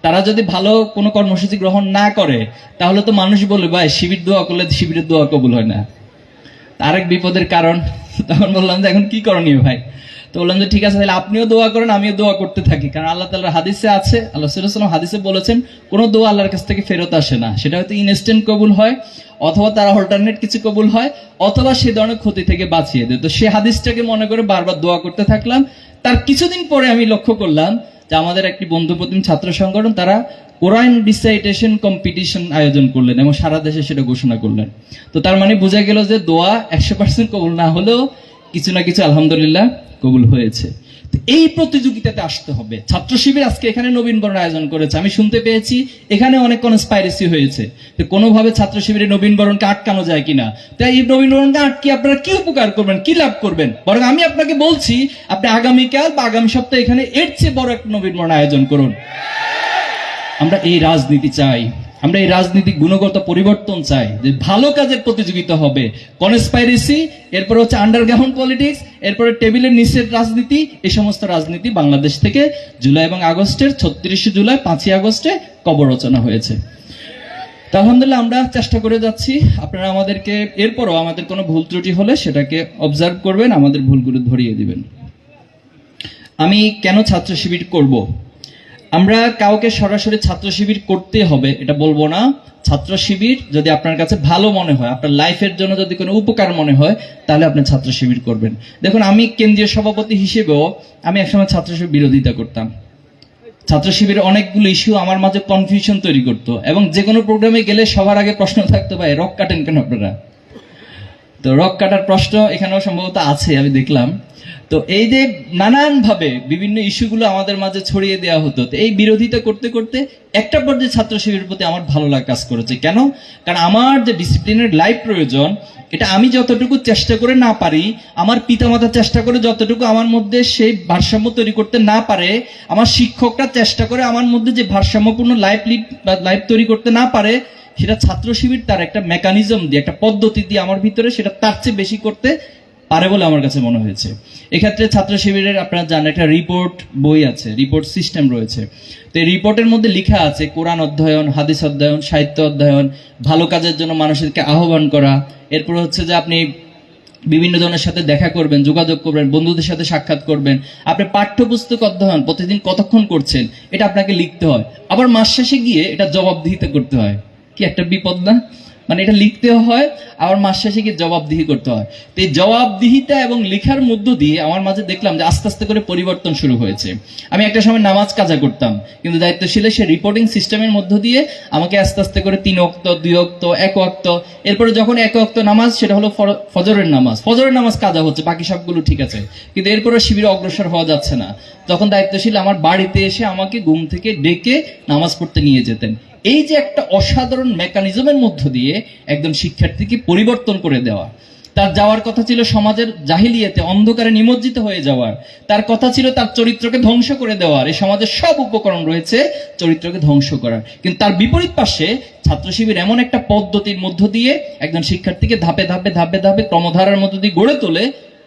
তারা যদি ভালো কোনো কর্মসূচি গ্রহণ না করে, তাহলে তো মানুষ বলবে ভাই শিবির দোয়া করলে শিবিরের দোয়া কবুল হয় না। আরেক বিপদের কারণ। তখন বললাম যে এখন কি করণীয় ভাই? তো বললাম যে ঠিক আছে, তাহলে আপনিও দোয়া করেন, আমিও দোয়া করতে থাকি। কারণ আল্লাহ তাআলার হাদিসে আছে, আল্লাহ সাল্লাল্লাহু আলাইহি ওয়াসাল্লাম হাদিসে বলেছেন কোনো দোয়া আল্লাহর কাছ থেকে ফেরত আসে না। সেটা হয়তো ইনস্ট্যান্ট কবুল হয়, অথবা তারা অল্টারনেট কিছু কবুল হয়, অথবা সে ধরনের ক্ষতি থেকে বাঁচিয়ে দেয়। তো সে হাদিসটাকে মনে করে বারবার দোয়া করতে থাকলাম। তার কিছুদিন পরে আমি লক্ষ্য করলাম যে আমাদের একটি বন্ধু প্রতিম ছাত্র সংগঠন, তারা কোরআন রিসাইটেশন কম্পিটিশন আয়োজন করলেন এবং সারা দেশে সেটা ঘোষণা করলেন। তো তার মানে বোঝা গেল যে দোয়া 100% কবুল না হলেও কিছু না কিছু আলহামদুলিল্লাহ কবুল হয়েছে। এই প্রতিযোগিতাতে আসতে হবে। ছাত্র শিবির আজকে এখানে নবীনবরণ আয়োজন করেছে, আমি শুনতে পেয়েছি এখানে অনেক কনস্পাইরেসি হয়েছে। তো কোনোভাবে ছাত্র শিবিরের নবীনবরণকে আটকানো যায় কিনা। তাই এই নবীনবরণকে আটকে আপনারা কি উপকার করবেন, কি লাভ করবেন? বরং আমি আপনাকে বলছি, আপনি আগামীকাল বা আগামী সপ্তাহে এখানে এর চেয়ে বড় একটা নবীনবরণ আয়োজন করুন। আমরা এই রাজনীতি চাই, আমরা এই রাজনীতি গুণগত পরিবর্তন চাই, যে ভালো কাজের প্রতিযোগিতা হবে। কনস্পাইরেসি, এরপর হচ্ছে আন্ডারগ্রাউন্ড পলিটিক্স, এরপরে টেবিলের নিচের রাজনীতি, এই সমস্ত রাজনীতি বাংলাদেশ থেকে জুলাই এবং আগস্টের 36 জুলাই 5ই আগস্টে কবর রচনা হয়েছে। তা আলহামদুলিল্লাহ আমরা চেষ্টা করে যাচ্ছি। আপনারা আমাদেরকে এরপরও আমাদের কোনো ভুল ত্রুটি হলে সেটাকে অবজার্ভ করবেন, আমাদের ভুলগুলো ধরিয়ে দিবেন। আমি কেন ছাত্র শিবির করব? আমরা কাউকে সরাসরি ছাত্র শিবির করতে হবে এটা বলবো না। ছাত্র শিবির যদি আপনার কাছে ভালো মনে হয়, আপনার লাইফের জন্য যদি কোনো উপকার মনে হয়, তাহলে আপনি ছাত্র শিবির করবেন। দেখুন, আমি কেন্দ্রীয় সভাপতি হিসেবেও আমি একসময় ছাত্র শিবির বিরোধিতা করতাম। ছাত্র শিবিরের অনেকগুলো ইস্যু আমার মাঝে কনফিউশন তৈরি করতো, এবং যে কোনো প্রোগ্রামে গেলে সবার আগে প্রশ্ন থাকতো, ভাই রক কাটেন কেন আপনারা? তো রক কাটার প্রশ্ন এখানেও সম্ভবত আছে, আমি দেখলাম। তো এই যে নানানভাবে বিভিন্ন ইস্যুগুলো আমাদের মাঝে ছড়িয়ে দেওয়া হতো, তো এই বিরোধিতা করতে করতে একটা পর্যায়ে ছাত্র শিবিরের প্রতি আমার ভালো লাগা কাজ করেছে। কেন? কারণ আমার যে ডিসিপ্লিনের লাইফ প্রয়োজন, এটা আমি যতটুকু চেষ্টা করে না পারি, আমার পিতামাতা চেষ্টা করে যতটুকু আমার মধ্যে সেই ভারসাম্য তৈরি করতে না পারে, আমার শিক্ষকরা চেষ্টা করে আমার মধ্যে যে ভারসাম্যপূর্ণ লাইফ তৈরি করতে না পারে, সেটা ছাত্র শিবির তার একটা মেকানিজম দিয়ে, একটা পদ্ধতি দিয়ে আমার ভিতরে সেটা তার চেয়ে বেশি করতে পারে বলে আমার কাছে মনে হয়েছে। এক্ষেত্রে ছাত্র শিবিরের আপনারা জানেন একটা রিপোর্ট বই আছে, রিপোর্ট সিস্টেম রয়েছে। তো এই রিপোর্টের মধ্যে লেখা আছে কোরআন অধ্যয়ন, হাদিস অধ্যয়ন, সাহিত্য অধ্যয়ন, ভালো কাজের জন্য মানুষকে আহ্বান করা, এরপর হচ্ছে যে আপনি বিভিন্ন জনের সাথে দেখা করবেন, যোগাযোগ করবেন, বন্ধুদের সাথে সাক্ষাৎ করবেন, আপনি পাঠ্যপুস্তক অধ্যয়ন প্রতিদিন কতক্ষণ করছেন এটা আপনাকে লিখতে হয়, আবার মাস শেষে গিয়ে এটা জবাবদিহিতা করতে হয়। কি একটা বিপদ না? মানে এটা লিখতে হয়, আবার মাস শেষে গিয়ে জবাবদিহি করতে হয়। তো এই জবাবদিহিতা এবং লেখার মধ্য দিয়ে আমার মাঝে দেখলাম যে আস্তে আস্তে করে পরিবর্তন শুরু হয়েছে। আমি একটা সময় নামাজ কাজা করতাম, কিন্তু দায়িত্বশীলে সে রিপোর্টিং সিস্টেমের মধ্য দিয়ে আমাকে আস্তে আস্তে করে 3 ওয়াক্ত, 2 ওয়াক্ত, 1 ওয়াক্ত, এরপরে যখন 1 ওয়াক্ত নামাজ, সেটা হলো ফজরের নামাজ কাজা হচ্ছে, বাকি সবগুলো ঠিক আছে, কিন্তু এরপরে শিবিরে অগ্রসর হওয়া যাচ্ছে না। তখন দায়িত্বশীল আমার বাড়িতে এসে আমাকে ঘুম থেকে ডেকে নামাজ পড়তে নিয়ে যেতেন। এই যে একটা অসাধারণ মেকানিজমের মধ্য দিয়ে একজন শিক্ষার্থীকে পরিবর্তন করে দেওয়া। তার যাওয়ার কথা ছিল সমাজের জাহিলিয়াতে অন্ধকারে নিমজ্জিত হয়ে যাওয়ার, তার কথা ছিল তার চরিত্রকে ধ্বংস করে দেওয়ার। এই সমাজের সব উপকরণ রয়েছে চরিত্রকে ধ্বংস করার, কিন্তু তার বিপরীত পাশে ছাত্র শিবির এমন একটা পদ্ধতির মধ্য দিয়ে একজন শিক্ষার্থীকে ধাপে ধাপে ধাপে ধাপে ক্রমধারার মধ্য দিয়ে গড়ে তোলে,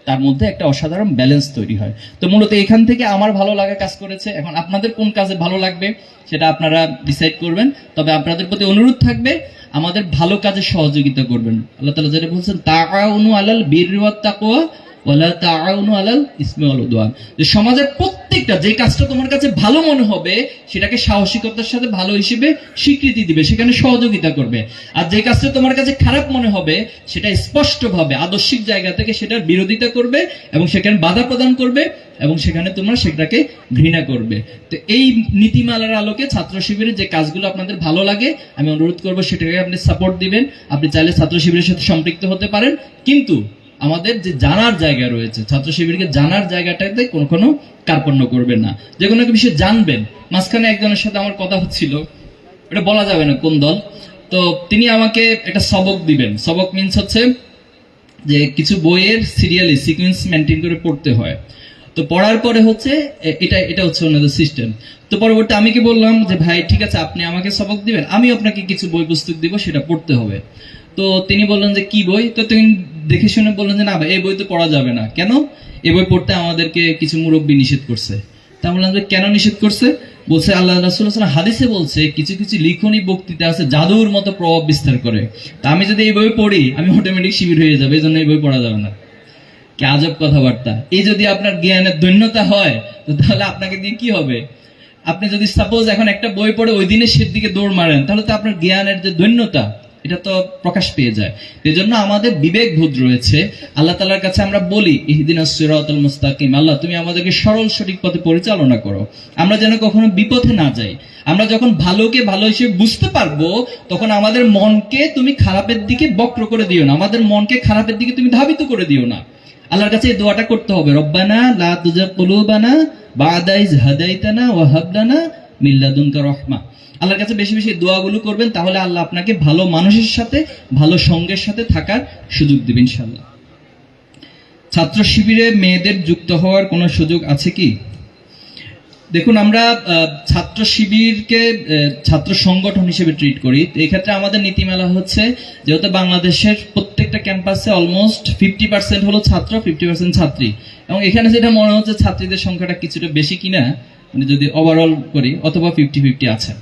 তার মধ্যে একটা অসাধারণ ব্যালেন্স তৈরি হয়। তো মূলত এখান থেকে আমার ভালো লাগা কাজ করেছে। এখন আপনাদের কোন কাজে ভালো লাগবে সেটা আপনারা ডিসাইড করবেন। তবে আপনাদের প্রতি অনুরোধ থাকবে, আমাদের ভালো কাজে সহযোগিতা করবেন। আল্লাহ তাআলা যেটা বলছেন, তাআউনু আলাল বিররি ওয়াত তাকওয়া ওয়ালা তাআউনু আলাল ইসমি ওয়াল উদওয়ান, যে সমাজের প্রত্যেকটা যে কাজটা তোমার কাছে ভালো মনে হবে সেটাকে সাহসিকতার সাথে ভালো হিসেবে স্বীকৃতি দিবে, সেখানে সহযোগিতা করবে। আর যে কাজটা তোমার কাছে খারাপ মনে হবে সেটা স্পষ্টভাবে আদর্শিক জায়গা থেকে সেটার বিরোধিতা করবে এবং সেখানে বাধা প্রদান করবে এবং সেখানে তোমরা সেটাকে ঘৃণা করবে। তো এই নীতিমালার আলোকে ছাত্র শিবিরের যে কাজগুলো আপনাদের ভালো লাগে, আমি অনুরোধ করবো সেটাকে আপনি সাপোর্ট দিবেন। আপনি চাইলে ছাত্র শিবিরের সাথে সম্পৃক্ত হতে পারেন, কিন্তু আমাদের যে জানার জায়গা রয়েছে, ছাত্র শিবিরকে জানার জায়গাটাতে কোনো কার্পণ্য করবেন না, যে কোনো বিষয়ে জানবেন। মাঝখানে একজনের সাথে আমার কথা হচ্ছিল, এটা বলা যাবে না কোন দল, তো তিনি আমাকে একটা সবক দিবেন। সবক মিনস হচ্ছে যে কিছু বইয়ের সিরিয়ালি সিকোয়েন্স মেনটেন করে পড়তে হয়। তো পড়ার পরে হচ্ছে এটা হচ্ছে ওনাদের সিস্টেম। তো পরবর্তী আমি কি বললাম যে ভাই ঠিক আছে, আপনি আমাকে সবক দিবেন, আমি আপনাকে কিছু বই পুস্তক দিব, সেটা পড়তে হবে। তো তিনি বললেন যে কি বই? তো তিনি দেখে শুনে বললেন যে না ভাই, এই বই তো পড়া যাবে না। কেন? এই বই পড়তে আমাদেরকে কিছু মুরব্বী নিষেধ করছে। তা বললাম যে কেন নিষেধ করছে? বলছে আল্লাহ রাসূল সাল্লাল্লাহু আলাইহি ওয়াসাল্লাম হাদিসে বলছে কিছু কিছু লিখনী বক্তৃতা আছে জাদুর মতো প্রভাব বিস্তার করে। তা আমি যদি এই বই পড়ি আমি অটোমেটিক শিবির হয়ে যাবে, এই জন্য এই বই পড়া যাবে না। কি আজব কথাবার্তা! এই যদি আপনার জ্ঞানের দৈন্যতা হয়, তো তাহলে আপনাকে দিয়ে কি হবে? আপনি যদি সাপোজ এখন একটা বই পড়ে ওই দিনে সের দিকে দৌড় মারেন, তাহলে তো আপনার জ্ঞানের যে দৈন্যতা এটা তো প্রকাশ পেয়ে যায়। এই জন্য আমাদের বিবেক বোধ রয়েছে। আল্লাহ তাআলার কাছে আমরা বলি ইহদিনাস সিরাতাল মুস্তাকিম, আল্লাহ তুমি আমাদেরকে সরল সঠিক পথে পরিচালনা করো, আমরা যেন কখনো বিপথে না যাই। আমরা যখন ভালোকে ভালো হিসেবে বুঝতে পারবো, তখন আমাদের মনকে তুমি খারাপের দিকে বক্র করে দিও না, আমাদের মনকে খারাপের দিকে তুমি ধাবিত করে দিও না। আল্লাহর কাছে এই দোয়াটা করতে হবে, রব্বানা লা তুযিগ কুলুবানা বা'দা ইয হাদাইতানা ওয়া হাব লানা মিন লাদুনকা রাহমা। আল্লাহর কাছে বেশি বেশি দোয়াগুলো করবেন, তাহলে আল্লাহ আপনাকে ভালো মানুষের সাথে ভালো সঙ্গের সাথে থাকার সুযোগ দেবেন ইনশাআল্লাহ। ছাত্র শিবিরে মেয়েদের যুক্ত হওয়ার কোনো সুযোগ আছে কি? দেখুন, আমরা ছাত্র শিবিরকে ছাত্র সংগঠন হিসেবে ট্রিট করি। এই ক্ষেত্রে আমাদের নীতিমালা হচ্ছে, যেহেতু বাংলাদেশের প্রত্যেকটা ক্যাম্পাসে অলমোস্ট 50% হলো ছাত্র, 50% ছাত্রী, এবং এখানে যেটা মনে হচ্ছে ছাত্রীদের সংখ্যাটা কিছুটা বেশি কিনা, মানে যদি ওভারঅল করি, অথবা 50-50 আছে।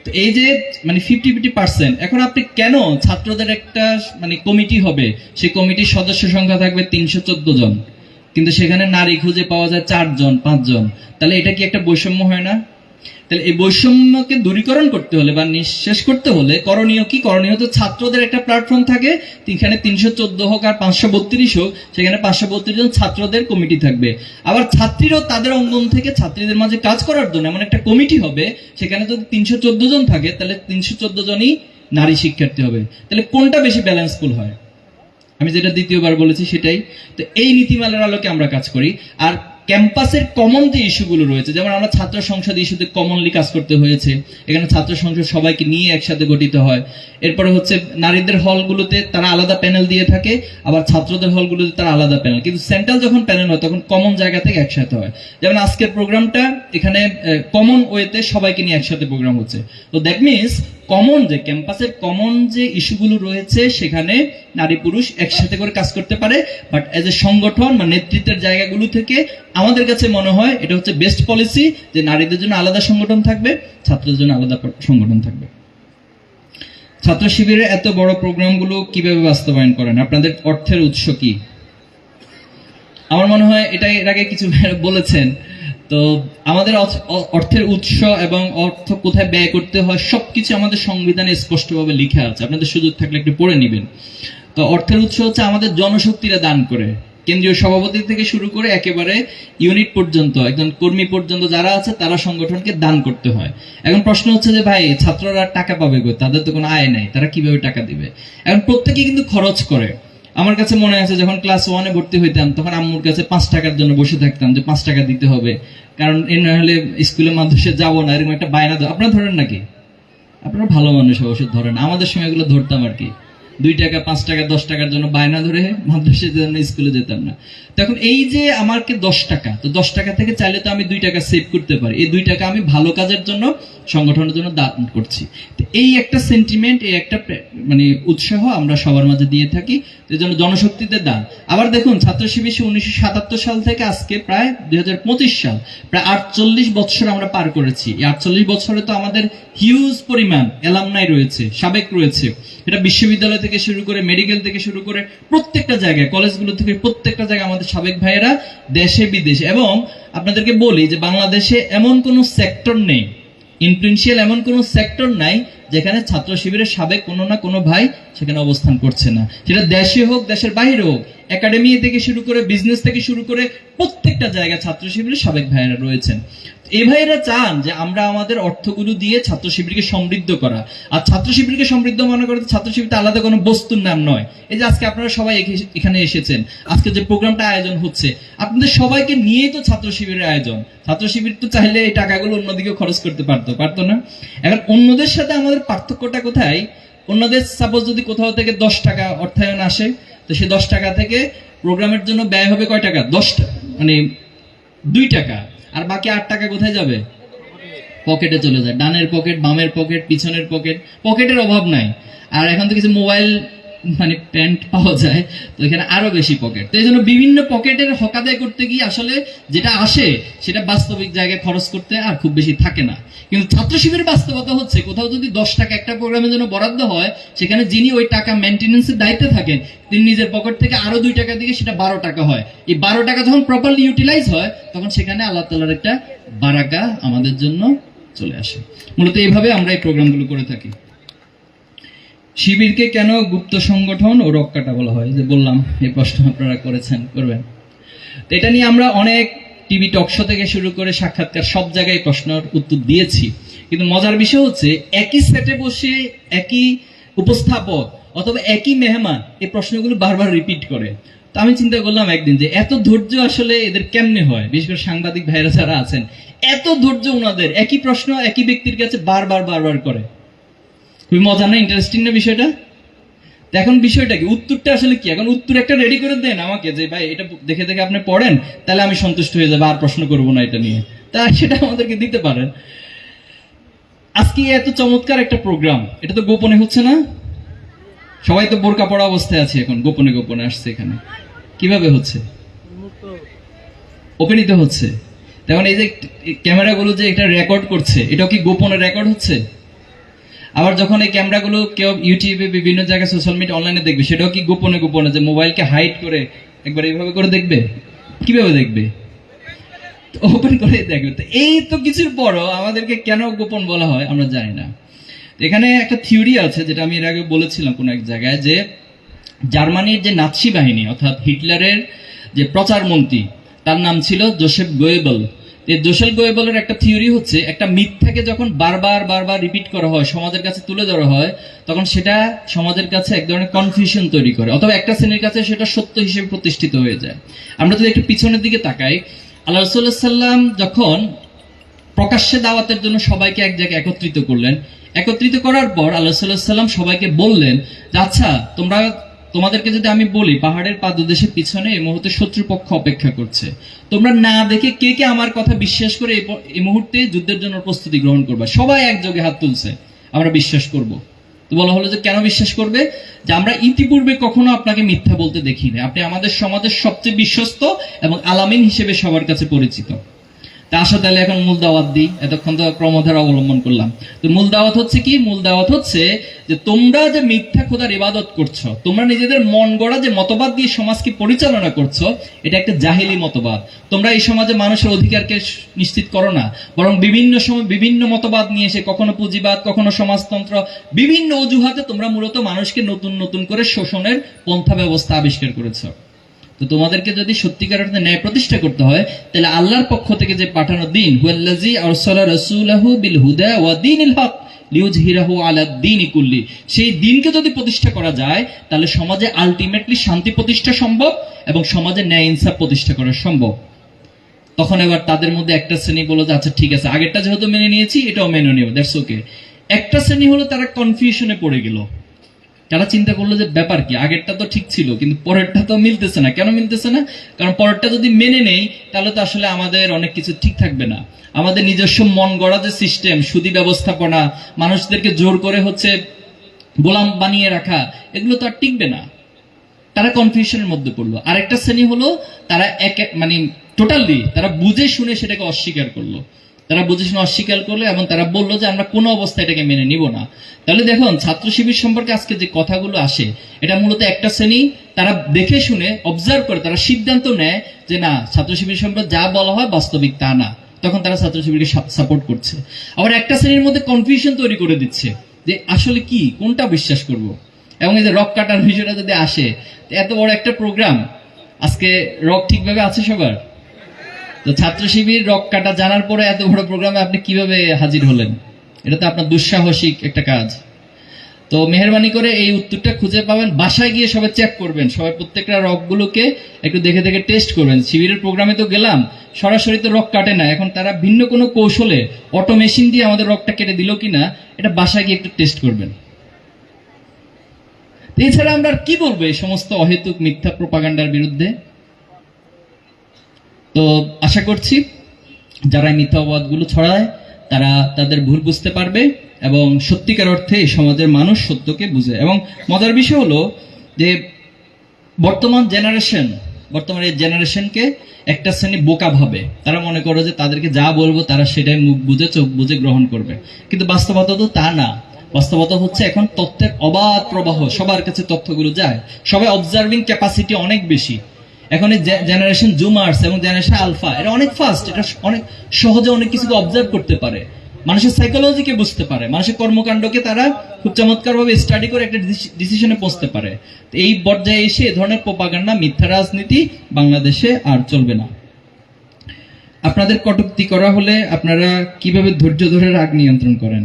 তো এই যে মানে 50-50%, এখন আপনি কেন ছাত্রদের একটা মানে কমিটি হবে, সেই কমিটির সদস্য সংখ্যা থাকবে 314 জন, কিন্তু সেখানে নারী খুঁজে পাওয়া যায় 4 জন 5 জন, তাহলে এটা কি একটা বৈষম্য হয় না? তাহলে এই বৈষম্যকে দূরীকরণ করতে হলে বা নিঃশেষ করতে হলে করণীয় কি? করণীয় তো ছাত্রদের একটা প্ল্যাটফর্ম থাকে, এখানে 314 হোক আর 532 হোক, সেখানে 532 জন ছাত্রদের কমিটি থাকবে। আবার ছাত্রীরাও তাদের অঙ্গন থেকে ছাত্রীদের মাঝে কাজ করার জন্য এমন একটা কমিটি হবে, সেখানে যদি 314 জন থাকে তাহলে 314 জনই নারী শিক্ষার্থী হবে। তাহলে কোনটা বেশি ব্যালেন্সফুল হয়? আমি যেটা দ্বিতীয়বার বলেছি সেটাই। তো এই নীতিমালার আলোকে আমরা কাজ করি। আর ক্যাম্পাসের কমন যে ইস্যুগুলো রয়েছে, যেমন আমরা ছাত্র সংসদ ইস্যুতে কমনলি কাজ করতে হয়েছে, এখানে ছাত্র সংসদ সবাইকে নিয়ে একসাথে গঠিত হয়। এরপরে হচ্ছে নারীদের হলগুলোতে তারা আলাদা প্যানেল দিয়ে থাকে, আবার ছাত্রদের হলগুলোতে তারা আলাদা প্যানেল, কিন্তু সেন্ট্রাল যখন প্যানেল হয় তখন কমন জায়গা থেকে একসাথে হয়। যেমন আজকের প্রোগ্রামটা এখানে কমন ওয়েতে সবাইকে নিয়ে একসাথে প্রোগ্রাম হচ্ছে। তো দ্যাট মিনস কমন যে ক্যাম্পাসের কমন যে ইস্যুগুলো রয়েছে সেখানে নারী পুরুষ একসাথে করে কাজ করতে পারে, বাট এজ এ সংগঠন বা নেতৃত্বের জায়গাগুলো থেকে আমাদের কাছে মনে হয় এটা হচ্ছে বেস্ট পলিসি, যে নারীদের জন্য আলাদা সংগঠন থাকবে, ছাত্রদের জন্য আলাদা সংগঠন থাকবে। ছাত্র শিবিরের এত বড় প্রোগ্রামগুলো কিভাবে বাস্তবায়ন করেন? আপনাদের অর্থের উৎস কি? আমার মনে হয় এটা এর আগে কিছু বলেছেন। তো আমাদের অর্থের উৎস এবং অর্থ কোথায় ব্যয় করতে হয় সবকিছু আমাদের সংবিধানে স্পষ্টভাবে লিখা আছে, আপনাদের সুযোগ থাকলে একটু পড়ে নেবেন। তো অর্থের উৎস হচ্ছে আমাদের জনশক্তিরা দান করে, কেন্দ্রীয় সভাপতি থেকে শুরু করে একেবারে ইউনিট পর্যন্ত, একজন কর্মী পর্যন্ত যারা আছে তারা সংগঠনকে দান করতে হয়। এখন প্রশ্ন হচ্ছে যে ভাই ছাত্ররা টাকা পাবে কই? তাদের তো কোনো আয় নাই, তারা কিভাবে টাকা দিবে? এখন প্রত্যেকে কিন্তু খরচ করে। আমার কাছে মনে আছে যখন ক্লাস 1-এ ভর্তি হইতাম তখন আম্মুর কাছে 5 টাকার জন্য বসে থাকতাম যে 5 টাকা দিতে হবে, কারণ এর না হলে স্কুলে মাদ্রাসায় যাবো না, এরকম একটা বায়না। আপনারা ধরেন নাকি? আপনারা ভালো মানুষ অবশ্য ধরেন, আমাদের সময় এগুলো ধরতাম আর কি। 2 টাকা 5 টাকা 10 টাকার জন্য বায়না ধরে মাদ্রাসায় যেতাম না, স্কুলে যেতাম না। তখন এই যে আমাকে 10 টাকা, তো 10 টাকা থেকে চাইলে তো আমি 2 টাকা সেভ করতে পারি, এই 2 টাকা আমি ভালো কাজের জন্য সংগঠনের জন্য দান করছি। এই একটা সেন্টিমেন্ট, এই একটা মানে উৎসাহ আমরা সবার মাঝে দিয়ে থাকি, এই জন্য জনশক্তিতে দান। আবার দেখুন ছাত্র শিবির 1977 সাল থেকে আজকে প্রায় 2025 সাল, প্রায় 48 বছর আমরা পার করেছি। এই 48 বছরে তো আমাদের হিউজ পরিমাণ অ্যালামনাই রয়েছে, সাবেক রয়েছে। এটা বিশ্ববিদ্যালয় থেকে শুরু করে, মেডিকেল থেকে শুরু করে প্রত্যেকটা জায়গায়, কলেজগুলো থেকে প্রত্যেকটা জায়গায় আমাদের সাবেক ভাইয়েরা দেশে বিদেশে। এবং আপনাদেরকে বলি যে বাংলাদেশে এমন কোনো সেক্টর নেই, ইনফ্লুয়েন্সিয়াল এমন কোনো সেক্টর নাই যেখানে ছাত্র শিবিরের সাবেক কোনো না কোনো ভাই সেখানে অবস্থান করছে না, সেটা দেশে হোক দেশের বাইরে হোক। একাডেমি থেকে শুরু করে, বিজনেস থেকে শুরু করে প্রত্যেকটা জায়গায় ছাত্র শিবিরের সাবেক ভাইয়েরা রয়েছেন। এই ভাইয়েরা চান যে আমরা আমাদের অর্থগুলো দিয়ে ছাত্র শিবিরকে সমৃদ্ধ করা। আর ছাত্র শিবিরকে সমৃদ্ধ মনে করে ছাত্র শিবিরটা আলাদা কোনো বস্তুর নাম নয়। এই যে আজকে আপনারা সবাই এখানে এসেছেন, আজকে যে প্রোগ্রামটা আয়োজন হচ্ছে আপনাদের সবাইকে নিয়েই তো ছাত্র শিবিরের আয়োজন। ছাত্র শিবির তো চাইলে এই টাকাগুলো অন্যদিকে খরচ করতে পারতো না? এখন অন্যদের সাথে আমাদের পার্থক্যটা কোথায়? অন্যদের সাপোজ যদি কোথাও থেকে 10 টাকা অর্থায়ন আসে, তো সেই 10 টাকা থেকে প্রোগ্রামের জন্য ব্যয় হবে কয় টাকা? 10 টাকা, মানে 2 টাকা। আর বাকি 8 টাকা কোথায় যাবে? পকেটে চলে যায়। ডানের পকেট, বামের পকেট, পিছনের পকেট, পকেটের অভাব নাই। আর এখন তো কিছু মোবাইল মানে প্যান্ট পাওয়া যায়, তো এখানে আরো বেশি পকেট। তো এই জন্য বিভিন্ন পকেটের হক আদায় করতে গিয়ে আসলে যেটা আসে সেটা বাস্তবিক জায়গায় খরচ করতে আর খুব বেশি থাকে না। কিন্তু ছাত্র শিবিরের বাস্তবতা হচ্ছে কোথাও যদি 10 টাকা একটা প্রোগ্রামের জন্য বরাদ্দ হয়, সেখানে যিনি ওই টাকা মেনটেন্যান্সের দায়িত্বে থাকেন তিনি নিজের পকেট থেকে আরো 2 টাকা দিয়ে সেটা 12 টাকা হয়। এই 12 টাকা যখন প্রপারলি ইউটিলাইজ হয় তখন সেখানে আল্লাহ তাআলার একটা বারাকা আমাদের জন্য চলে আসে। মূলত এইভাবে আমরা এই প্রোগ্রামগুলো করে থাকি। শিবিরকে কেন গুপ্ত সংগঠন ও রক্কাটা বলা হয়? যে বললাম, এই প্রশ্ন আপনারা করবেন। তো এটা নিয়ে আমরা অনেক টিভি টকশো থেকে শুরু করে সাক্ষাৎকার সব জায়গায় প্রশ্নের উত্তর দিয়েছি, কিন্তু মজার বিষয় হচ্ছে একই সেটে বসে একই উপস্থাপক অথবা একই মেহমান এই প্রশ্নগুলো বারবার রিপিট করে। তো আমি চিন্তা করলাম একদিন যে এত ধৈর্য আসলে এদের কেমনে হয়, বিশেষ করে সাংবাদিক ভাইরা যারা আছেন, এত ধৈর্য ওনাদের, একই প্রশ্ন একই ব্যক্তির কাছে বারবার করে। খুবই মজা না? ইন্টারেস্টিং না বিষয়টা? এখন বিষয়টা কি, উত্তরটা আসলে কি? এখন উত্তর একটা রেডি করে দেন আমাকে যে ভাই এটা দেখে দেখে আপনি পড়েন, তাহলে আমি সন্তুষ্ট হয়ে যাবো, আর প্রশ্ন করবো না এটা নিয়ে। তা সেটা আমাদেরকে দিতে পারেন। আজকে এত চমৎকার একটা প্রোগ্রাম, এটা তো গোপনে হচ্ছে না? সবাই তো বোরকা পড়া অবস্থায় আছে, এখন গোপনে গোপনে আসছে এখানে। কিভাবে হচ্ছে? ওপেনই তো হচ্ছে। তখন এই যে ক্যামেরাগুলো যে এটা রেকর্ড করছে, এটাও কি গোপনে রেকর্ড হচ্ছে? আবার যখন এই ক্যামেরাগুলো কেউ ইউটিউবে বিভিন্ন জায়গায় সোশ্যাল মিডিয়া অনলাইনে দেখবে, সেটাও কি গোপনে গোপনে যে মোবাইলকে হাইড করে একবার এইভাবে করে দেখবে? কিভাবে দেখবে? ওপেন করে দেখবে। তো এই তো কিছুর পরও আমাদেরকে কেন গোপন বলা হয় আমরা জানি না। এখানে একটা থিওরি আছে, যেটা আমি এর আগে বলেছিলাম কোনো এক জায়গায়, যে জার্মানির যে নাৎসি বাহিনী অর্থাৎ হিটলারের যে প্রচার মন্ত্রী, তার নাম ছিল জোসেফ গোয়েবল। এই জোসেফ গোয়েবলের একটা থিওরি হচ্ছে, একটা মিথ্যাকে যখন বারবার বারবার রিপিট করা হয়, সমাজের কাছে তুলে ধরা হয়, তখন সেটা সমাজের কাছে এক ধরনের কনফিউশন তৈরি করে, অথবা একটা শ্রেণীর কাছে সেটা সত্য হিসেবে প্রতিষ্ঠিত হয়ে যায়। আমরা যদি একটু পিছনের দিকে তাকাই, আল্লাহ রাসূলুল্লাহ সাল্লাম যখন প্রকাশ্যে দাওয়াতের জন্য সবাইকে এক জায়গায় একত্রিত করলেন, একত্রিত করার পর আল্লাহ সাল্লাল্লাহু আলাইহি সাল্লাম সবাইকে বললেন যে আচ্ছা, তোমাদেরকে যদি আমি বলি পাহাড়ের পাদদেশের পিছনে এই মুহূর্তে শত্রুপক্ষ অপেক্ষা করছে, তোমরা না দেখে কে কে আমার কথা বিশ্বাস করে এই মুহূর্তে যুদ্ধের জন্য প্রস্তুতি গ্রহণ করবে। সবাই একযোগে হাত তুলছে, আমরা বিশ্বাস করব। তো বলা হলো যে কেন বিশ্বাস করবে? যে আমরা ইতিপূর্বে কখনো আপনাকে মিথ্যা বলতে দেখিনি, আপনি আমাদের সমাজের সবচেয়ে বিশ্বস্ত এবং আলামিন হিসেবে সবার কাছে পরিচিত। তা আসো তাহলে এখন মূল দাওয়াত দিই। এতক্ষণ তো ক্রমধারা অবলম্বন করলাম। তো মূল দাওয়াত হচ্ছে কি? মূল দাওয়াত হচ্ছে যে তোমরা যে মিথ্যা খোদার ইবাদত করছো, তোমরা নিজেদের মন গড়া যে মতবাদ দিয়ে সমাজকে পরিচালনা করছো, এটা একটা জাহিলি মতবাদ। তোমরা এই সমাজে মানুষের অধিকারকে নিশ্চিত করো না, বরং বিভিন্ন সময় বিভিন্ন মতবাদ নিয়ে এসে কখনো পুঁজিবাদ, কখনো সমাজতন্ত্র, বিভিন্ন অজুহাতে তোমরা মূলত মানুষকে নতুন নতুন করে শোষণের পন্থা ব্যবস্থা আবিষ্কার করেছো। তো তোমাদেরকে যদি সত্যিকার অর্থে ন্যায় প্রতিষ্ঠা করতে হয়, তাহলে আল্লাহর পক্ষ থেকে যে পাঠানো দিন, হুয়াল্লাযী আরসালা রাসূলাহু বিল হুদা ওয়া দীনিল হক লিইয়ুযহিরাহু আলাদ দীনি কুল্লি, সেই দিনকে যদি প্রতিষ্ঠা করা যায়, তাহলে সমাজে আলটিমেটলি শান্তি প্রতিষ্ঠা সম্ভব এবং সমাজে ন্যায় ইনসাফ প্রতিষ্ঠা করা সম্ভব। তখন এবার তাদের মধ্যে একটা শ্রেণী বলল যে আচ্ছা ঠিক আছে, আগেরটা যেহেতু মেনে নিয়েছি এটাও মেনে নিও, দ্যাটস ওকে। একটা শ্রেণী হলো তারা কনফিউশনে পড়ে গেল। তারা চিন্তা করলো যে ব্যাপার কি, আগেরটা তো ঠিক ছিল কিন্তু পরেরটা তো মিলতেছে না। কেন মিলতেছে না? কারণ পরেরটা যদি মেনে নেই তাহলে তো আসলে আমাদের অনেক কিছু ঠিক থাকবে না। আমাদের নিজস্ব মন গড়া যে সিস্টেম, সুদী ব্যবস্থাপনা, মানুষদেরকে জোর করে হচ্ছে গোলাম বানিয়ে রাখা, এগুলো তো আর টিকবে না। তারা কনফিউশনের মধ্যে পড়লো। আরেকটা শ্রেণী হলো তারা মানে টোটালি তারা বুঝে শুনে সেটাকে অস্বীকার করলো। তারা বুঝে শুনে অস্বীকার করলো এবং তারা বললো যে আমরা কোনো অবস্থায় এটাকে মেনে নিব না। তাহলে দেখুন, ছাত্র শিবির সম্পর্কে আজকে যে কথাগুলো আসে, এটা মূলত একটা শ্রেণী তারা দেখে শুনে অবজার্ভ করে তারা সিদ্ধান্ত নেয় যে না, ছাত্র শিবির সম্পর্কে যা বলা হয় বাস্তবিক তা না, তখন তারা ছাত্র শিবিরকে সাপোর্ট করছে। আবার একটা শ্রেণীর মধ্যে কনফিউশন তৈরি করে দিচ্ছে যে আসলে কি, কোনটা বিশ্বাস করব। এবং এই যে রক কাটার বিষয়টা যদি আসে, এত বড় একটা প্রোগ্রাম, আজকে রক ঠিকভাবে আছে সবার? তো ছাত্র শিবির রক কাটা জানার পরে এত বড় প্রোগ্রামে আপনি কিভাবে হাজির হলেন? এটা তো আপনার দুঃসাহসিক একটা কাজ। তো মেহেরবানি করে এই উত্তরটা খুঁজে পাবেন, বাসায় গিয়ে সবাই চেক করবেন, সবাই প্রত্যেকটা রকগুলোকে একটু দেখে দেখে টেস্ট করবেন। শিবিরের প্রোগ্রামে তো গেলাম, সরাসরি তো রক কাটে না, এখন তারা ভিন্ন কোনো কৌশলে অটো মেশিন দিয়ে আমাদের রকটা কেটে দিল কিনা, এটা বাসায় গিয়ে একটু টেস্ট করবেন। এছাড়া আমরা কি বলবো এই সমস্ত অহেতুক মিথ্যা প্রোপাগান্ডার বিরুদ্ধে? তো আশা করছি যারা এই মিথ্যা অপবাদগুলো ছড়ায় তারা তাদের ভুল বুঝতে পারবে এবং সত্যিকার অর্থে এই সমাজের মানুষ সত্যকে বুঝে। এবং মজার বিষয় হলো যে বর্তমান এই জেনারেশনকে একটা শ্রেণী বোকা ভাবে। তারা মনে করে যে তাদেরকে যা বলবো তারা সেটাই মুখ বুঝে চোখ বুঝে গ্রহণ করবে, কিন্তু বাস্তবতা তো তা না। বাস্তবতা হচ্ছে এখন তথ্যের অবাধ প্রবাহ, সবার কাছে তথ্যগুলো যায়, সবাই অবজার্ভিং ক্যাপাসিটি অনেক বেশি। এখন এই জেনারেশন জুমার্স এবং জেনারেশন আলফা, এরা অনেক ফাস্ট, এটা অনেক সহজে অনেক কিছুকে অবজার্ভ করতে পারে, মানুষের সাইকোলজিকে বুঝতে পারে, মানুষের কর্মকাণ্ডকে তারা খুব চমৎকার ভাবে স্টাডি করে একটা ডিসিশনে পৌঁছতে পারে। এই পর্যায়ে এসে এ ধরনের প্রোপাগান্ডা, মিথ্যা রাজনীতি বাংলাদেশে আর চলবে না। আপনাদের কটূক্তি করা হলে আপনারা কিভাবে ধৈর্য ধরে রাগ নিয়ন্ত্রণ করেন?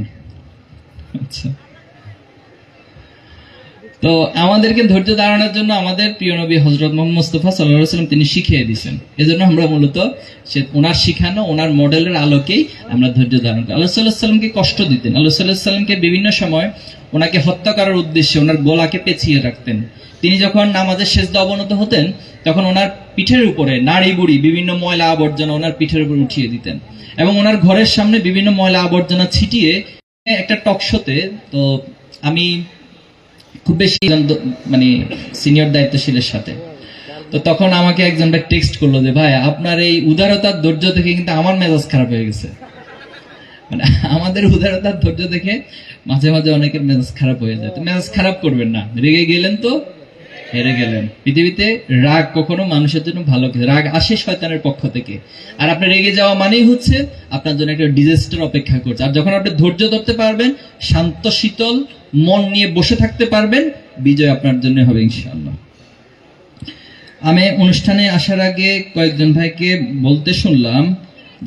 আচ্ছা, তো আমাদেরকে ধৈর্য ধারণের জন্য আমাদের প্রিয় নবী হযরত মুহাম্মদ মুস্তাফা সাল্লাল্লাহু আলাইহি ওয়াসাল্লাম তিনি শিখিয়ে দিয়েছেন। এজন্য আমরা মূলত ওনার শিখানো, ওনার মডেলের আলোকেই আমরা ধৈর্য ধারণ করি। আল্লাহ সাল্লাল্লাহু আলাইহি ওয়াসাল্লামকে কষ্ট দিতেন, আল্লাহ সাল্লাল্লাহু আলাইহি ওয়াসাল্লামকে বিভিন্ন সময় ওনাকে হত্যা করার উদ্দেশ্যে ওনার গলাকে পেঁচিয়ে রাখতেন। তিনি যখন নামাজের সেজদা অবনত হতেন তখন ওনার পিঠের উপরে নাড়ি বুড়ি বিভিন্ন ময়লা আবর্জনা ওনার পিঠের উপর উঠিয়ে দিতেন এবং ওনার ঘরের সামনে বিভিন্ন ময়লা আবর্জনা ছিটিয়ে একটা টক শোতে, তো আমি খুব বেশি মানে সিনিয়র দায়িত্বশীলের সাথে, তো তখন আমাকে একজন টেক্সট করলো যে ভাই আপনার এই উদারতার ধৈর্য দেখে কিন্তু আমার মেজাজ খারাপ হয়ে গেছে। মানে আমাদের উদারতার ধৈর্য দেখে মাঝে মাঝে অনেকের মেজাজ খারাপ হয়ে যায়। তো মেজাজ খারাপ করবেন না, রেগে গেলেন তো হেরে গেলেন। পৃথিবীতে রাগ কখনো মানুষের জন্য ভালো কিছু, রাগ আসে শয়তানের পক্ষ থেকে। আর আপনি রেগে যাওয়া মানেই হচ্ছে আপনার জন্য একটা ডিজাস্টার অপেক্ষা করছে। আর যখন আপনি ধৈর্য ধরতে পারবেন, শান্ত শীতল মন নিয়ে বসে থাকতে পারবেন, বিজয় আপনার জন্য হবে ইনশাআল্লাহ। আমি অনুষ্ঠানে আসার আগে কয়েকজন ভাইকে বলতে শুনলাম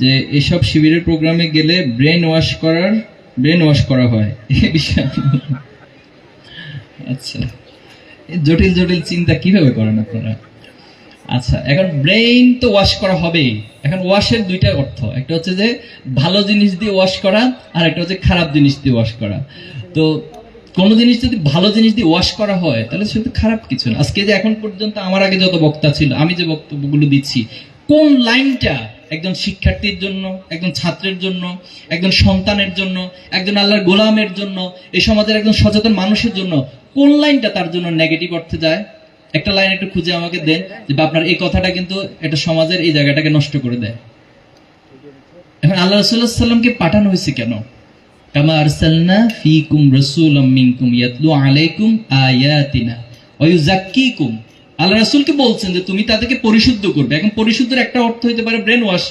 যে এসব শিবিরের প্রোগ্রামে গেলে ব্রেন ওয়াশ করা হয়, এই বিষয়ে আচ্ছা, জটিল জটিল চিন্তা কিভাবে করেন আপনারা? আচ্ছা, এখন ব্রেইন তো ওয়াশ করা হবেই। এখন ওয়াশের দুইটা অর্থ, একটা হচ্ছে যে ভালো জিনিস দিয়ে ওয়াশ করা, আর একটা হচ্ছে খারাপ জিনিস দিয়ে ওয়াশ করা। তো কোনো জিনিস যদি ভালো জিনিস দিয়ে ওয়াশ করা হয় তাহলে সেটা খারাপ কিছু না। আজকে যে এখন পর্যন্ত আমার আগে যত বক্তা ছিল, আমি যে বক্তব্যগুলো দিচ্ছি, কোন লাইনটা একজন শিক্ষার্থীর জন্য, একজন ছাত্রের জন্য, একজন সন্তানের জন্য, একজন আল্লাহর গোলামের জন্য, এই সমাজের একজন সচেতন মানুষের জন্য কোন লাইনটা তার জন্য নেগেটিভ অর্থে যায়? একটা লাইন একটু খুঁজে আমাকে দেন যে আপনার এই কথাটা কিন্তু একটা সমাজের এই জায়গাটাকে নষ্ট করে দেয়। এখন আল্লাহ রাসূলুল্লাহ সাল্লাল্লাহু আলাইহি ওয়াসাল্লামকে পাঠানো হয়েছে কেন? কামা আরসালনা ফীকুম রাসূলাম মিনকুম ইয়াতলু আলাইকুম আয়াতিনা ওয়া ইউযাক্কিকুম। আল্লাহ রাসূলকে বলছেন যে তুমি তাদেরকে পরিশুদ্ধ করবে। এখন পরিশুদ্ধের একটা অর্থ হতে পারে ব্রেন ওয়াশ।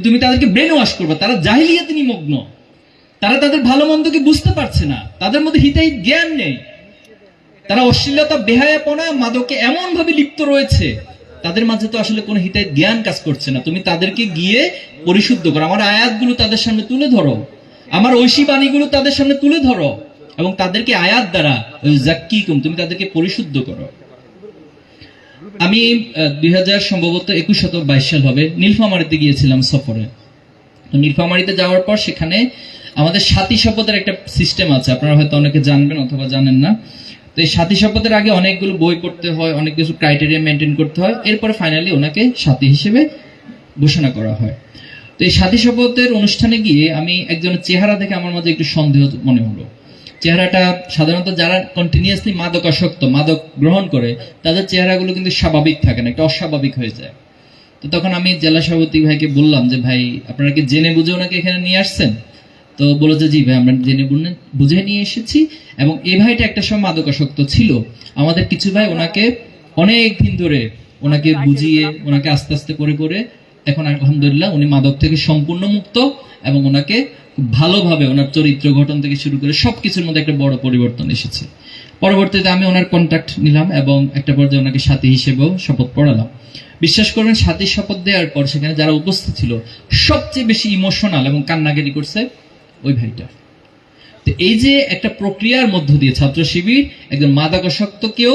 তুমি তাদেরকে ব্রেন ওয়াশ করবে। তারা জাহিলিয়াতে নিমগ্ন, তারা তাদের ভালো মন্দকে বুঝতে পারছে না, তাদের মধ্যে হিতাহিত জ্ঞান নেই, তারা অশ্লীলতা, বেহায়াপনা, মাদকে এমন ভাবে লিপ্ত রয়েছে, তাদের মাঝে তো আসলে কোনো হিতাহিত জ্ঞান কাজ করছে না। তুমি তাদেরকে গিয়ে পরিশুদ্ধ করো, আমার আয়াতগুলো তাদের সামনে তুলে ধরো, আমার ঐশী বাণীগুলো তাদের সামনে তুলে ধরো, এবং তাদেরকে আয়াত দ্বারা জাক্কিকুম, তুমি তাদেরকে পরিশুদ্ধ করো। আমি 2021 সাল হবে নীলফামারীতে গিয়েছিলাম সফরে। তো নীলফামারীতে যাওয়ার পর সেখানে আমাদের সাথী শপথের একটা সিস্টেম আছে, আপনারা হয়তো অনেকে জানবেন অথবা জানেন না। তো এই সাথী শপথের আগে অনেকগুলো বই পড়তে হয়, অনেক কিছু ক্রাইটেরিয়া মেনটেন করতে হয়, এরপরে ফাইনালি ওনাকে সাথী হিসেবে ঘোষণা করা হয়। তো এই সাথী শপথের অনুষ্ঠানে গিয়ে আমি একজনের চেহারা দেখে আমার মাঝে একটু সন্দেহ মনে হলো। চেহারাটা সাধারণত যারা কন্টিনিউয়াসলি মাদকাসক্ত, মাদক গ্রহণ করে, তাদের চেহারাগুলো কিন্তু স্বাভাবিক থাকে না, একটা অস্বাভাবিক হয়ে যায়। তো তখন আমি জেলা সভাপতি ভাইকে বললাম যে ভাই, আপনারা কি জেনে বুঝে ওনাকে এখানে নিয়ে আসছেন? তো বলে যে জি ভাই, আমরা জেনে বুঝে নিয়ে এসেছি, এবং এই ভাইটা একটা সময় মাদকাসক্ত ছিল। আমাদের কিছু ভাই ওনাকে অনেক দিন ধরে ওনাকে বুঝিয়ে, ওনাকে আস্তে আস্তে করে করে এখন আলহামদুলিল্লাহ উনি মাদক থেকে সম্পূর্ণ মুক্ত, এবং ওনাকে ভালোভাবে ওনার চরিত্র গঠন থেকে শুরু করে সবকিছুর মধ্যে একটা বড় পরিবর্তন এসেছে। পরবর্তীতে আমি ওনার কন্ট্যাক্ট নিলাম এবং একটা পর্যায়ে ওনাকে সাথী হিসেবেও শপথ পড়ালাম। বিশ্বাস করবেন, সাথী শপথ দেওয়ার পর সেখানে যারা উপস্থিত ছিল সবচেয়ে বেশি ইমোশনাল এবং কান্নাকাটি করছে ওই ভাইটা। তো এই যে একটা প্রক্রিয়ার মধ্য দিয়ে ছাত্র শিবির একজন মাদকাসক্তকেও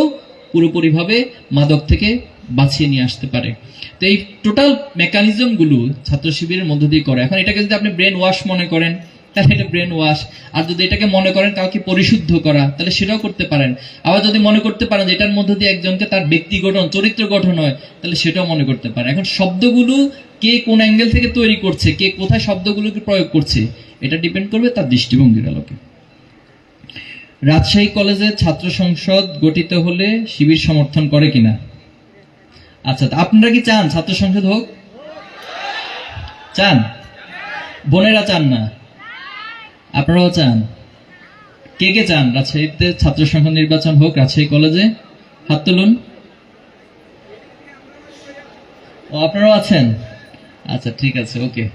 পুরোপুরিভাবে মাদক থেকে বাঁচিয়ে নিয়ে আসতে পারে। তো এই টোটাল মেকানিজম গুলো ছাত্র শিবিরের মধ্য দিয়ে করে। এখন এটাকে যদি আপনি ব্রেন ওয়াশ মনে করেন তাহলে এটা ব্রেন ওয়াশ, আর যদি এটাকে মনে করেন কাউকে পরিশুদ্ধ করা তাহলে সেটাও করতে পারেন। আবার যদি মনে করতে পারেন যে এটার মধ্য দিয়ে একজনকে তার ব্যক্তি গঠন, চরিত্র গঠন হয়, তাহলে সেটাও মনে করতে পারেন। এখন শব্দগুলো কে কোন অ্যাঙ্গেল থেকে তৈরি করছে, কে কোথায় শব্দগুলোকে প্রয়োগ করছে, এটা ডিপেন্ড করবে তার দৃষ্টিভঙ্গির আলোকে। রাজশাহী কলেজে ছাত্র সংসদ গঠিত হলে শিবির সমর্থন করে কিনা? আচ্ছা, আপনারা কি চান ছাত্র সংসদ হোক? চান? বোনেরা চান না? আপনারাও চান? কে কে চান রাজশাহীতে ছাত্র সংসদ নির্বাচন হোক রাজশাহী কলেজে? হাত তুলুন। ও, আপনারাও আছেন? আচ্ছা, ঠিক আছে, ওকে।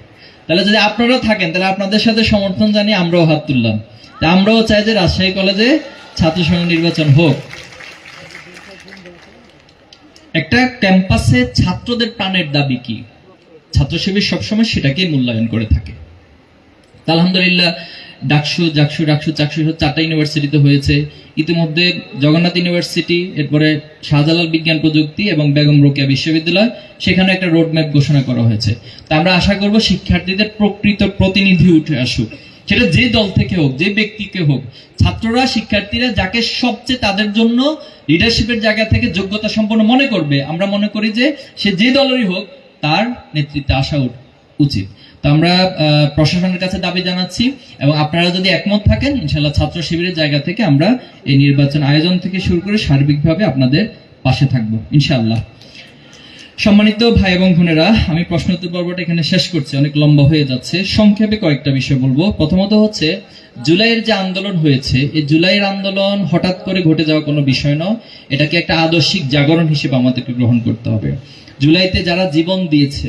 তাহলে যদি আপনারাও থাকেন তাহলে আপনাদের সাথে সমর্থন জানিয়ে আমরাও হাত তুললাম। তা আমরাও চাই যে রাজশাহী কলেজে ছাত্র সংসদ নির্বাচন হোক। একটা ক্যাম্পাসে ছাত্রদের প্রাণের দাবি কি? ছাত্র শিবির সবসময় সেটাকে মূল্যায়ন করে থাকে। আলহামদুলিল্লাহ, ডাকসু, জাকসু, ডাকসু, চাকসু 4টা ইউনিভার্সিটিতে হয়েছে। ইতিমধ্যে জগন্নাথ ইউনিভার্সিটি, এরপরে শাহজালাল বিজ্ঞান প্রযুক্তি এবং বেগম রোকেয়া বিশ্ববিদ্যালয়, সেখানে একটা রোডম্যাপ ঘোষণা করা হয়েছে। তা আমরা আশা করব শিক্ষার্থীদের প্রকৃত প্রতিনিধি উঠে আসুক, সেটা যে দল থেকে হোক, যে ব্যক্তিকে হোক। ছাত্ররা, শিক্ষার্থীরা যাকে সবচেয়ে তাদের জন্য লিডারশিপের জায়গা থেকে যোগ্যতা সম্পন্ন মনে করবে, আমরা মনে করি যে সে যে দলেরই হোক তার নেতৃত্বে আসা উচিত। তো আমরা প্রশাসনের কাছে দাবি জানাচ্ছি, এবং আপনারা যদি একমত থাকেন ইনশাআল্লাহ ছাত্র শিবিরের জায়গা থেকে আমরা এই নির্বাচন আয়োজন থেকে শুরু করে সার্বিকভাবে আপনাদের পাশে থাকবো ইনশাআল্লাহ। সম্মানিত ভাই এবং বোনেরা, আমি প্রশ্নোত্তর পর্বটা এখানে শেষ করছি, অনেক লম্বা হয়ে যাচ্ছে। সংক্ষেপে কয়েকটা বিষয় বলবো। প্রথমত হচ্ছে জুলাইয়ের যে আন্দোলন হয়েছে, এই জুলাইয়ের আন্দোলন হঠাৎ করে ঘটে যাওয়া কোনো বিষয় নয়। এটাকে একটা আদর্শিক জাগরণ হিসেবে আমাদেরকে গ্রহণ করতে হবে। জুলাইতে যারা জীবন দিয়েছে,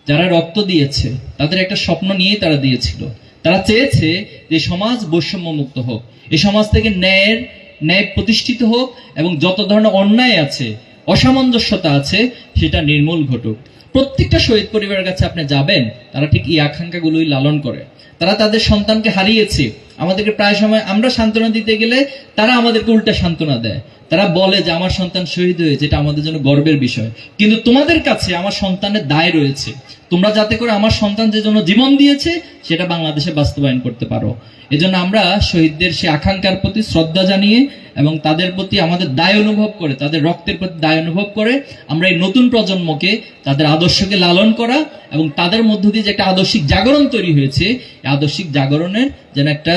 যারা রক্ত দিয়েছে, তাদের একটা স্বপ্ন নিয়েই তারা দিয়েছিল। তারা চেয়েছে যে সমাজ বৈষম্য মুক্ত হোক, এই সমাজ থেকে ন্যায় প্রতিষ্ঠিত হোক এবং যত ধরনের অন্যায় আছে, অসামঞ্জস্যতা আছে, সেটা নির্মূল ঘটুক। প্রত্যেকটা শহীদ পরিবারের কাছে আপনি যাবেন, তারা ঠিক এই আকাঙ্ক্ষাগুলোই লালন করে। তারা তাদের সন্তানকে হারিয়েছে, আমাদেরকে প্রায় সময় আমরা সান্ত্বনা দিতে গেলে তারা আমাদেরকে উল্টা সান্ত্বনা দেয়। তারা বলে যে আমার সন্তান শহীদ হয়েছে, এটা আমাদের জন্য গর্বের বিষয়, কিন্তু তোমাদের কাছে আমার সন্তানের দায় রয়েছে। তোমরা যাতে করে আমার সন্তান যে জন্য জীবন দিয়েছে সেটা বাংলাদেশে বাস্তবায়ন করতে পারো। এজন্য আমরা শহীদদের সে আকাঙ্ক্ষার প্রতি শ্রদ্ধা জানিয়ে এবং তাদের প্রতি আমাদের দায় অনুভব করে, তাদের রক্তের প্রতি দায় অনুভব করে আমরা এই নতুন প্রজন্মকে তাদের আদর্শকে লালন করা এবং তাদের মধ্য দিয়ে যে একটা আদর্শিক জাগরণ তৈরি হয়েছে, এই আদর্শিক জাগরণের যেন একটা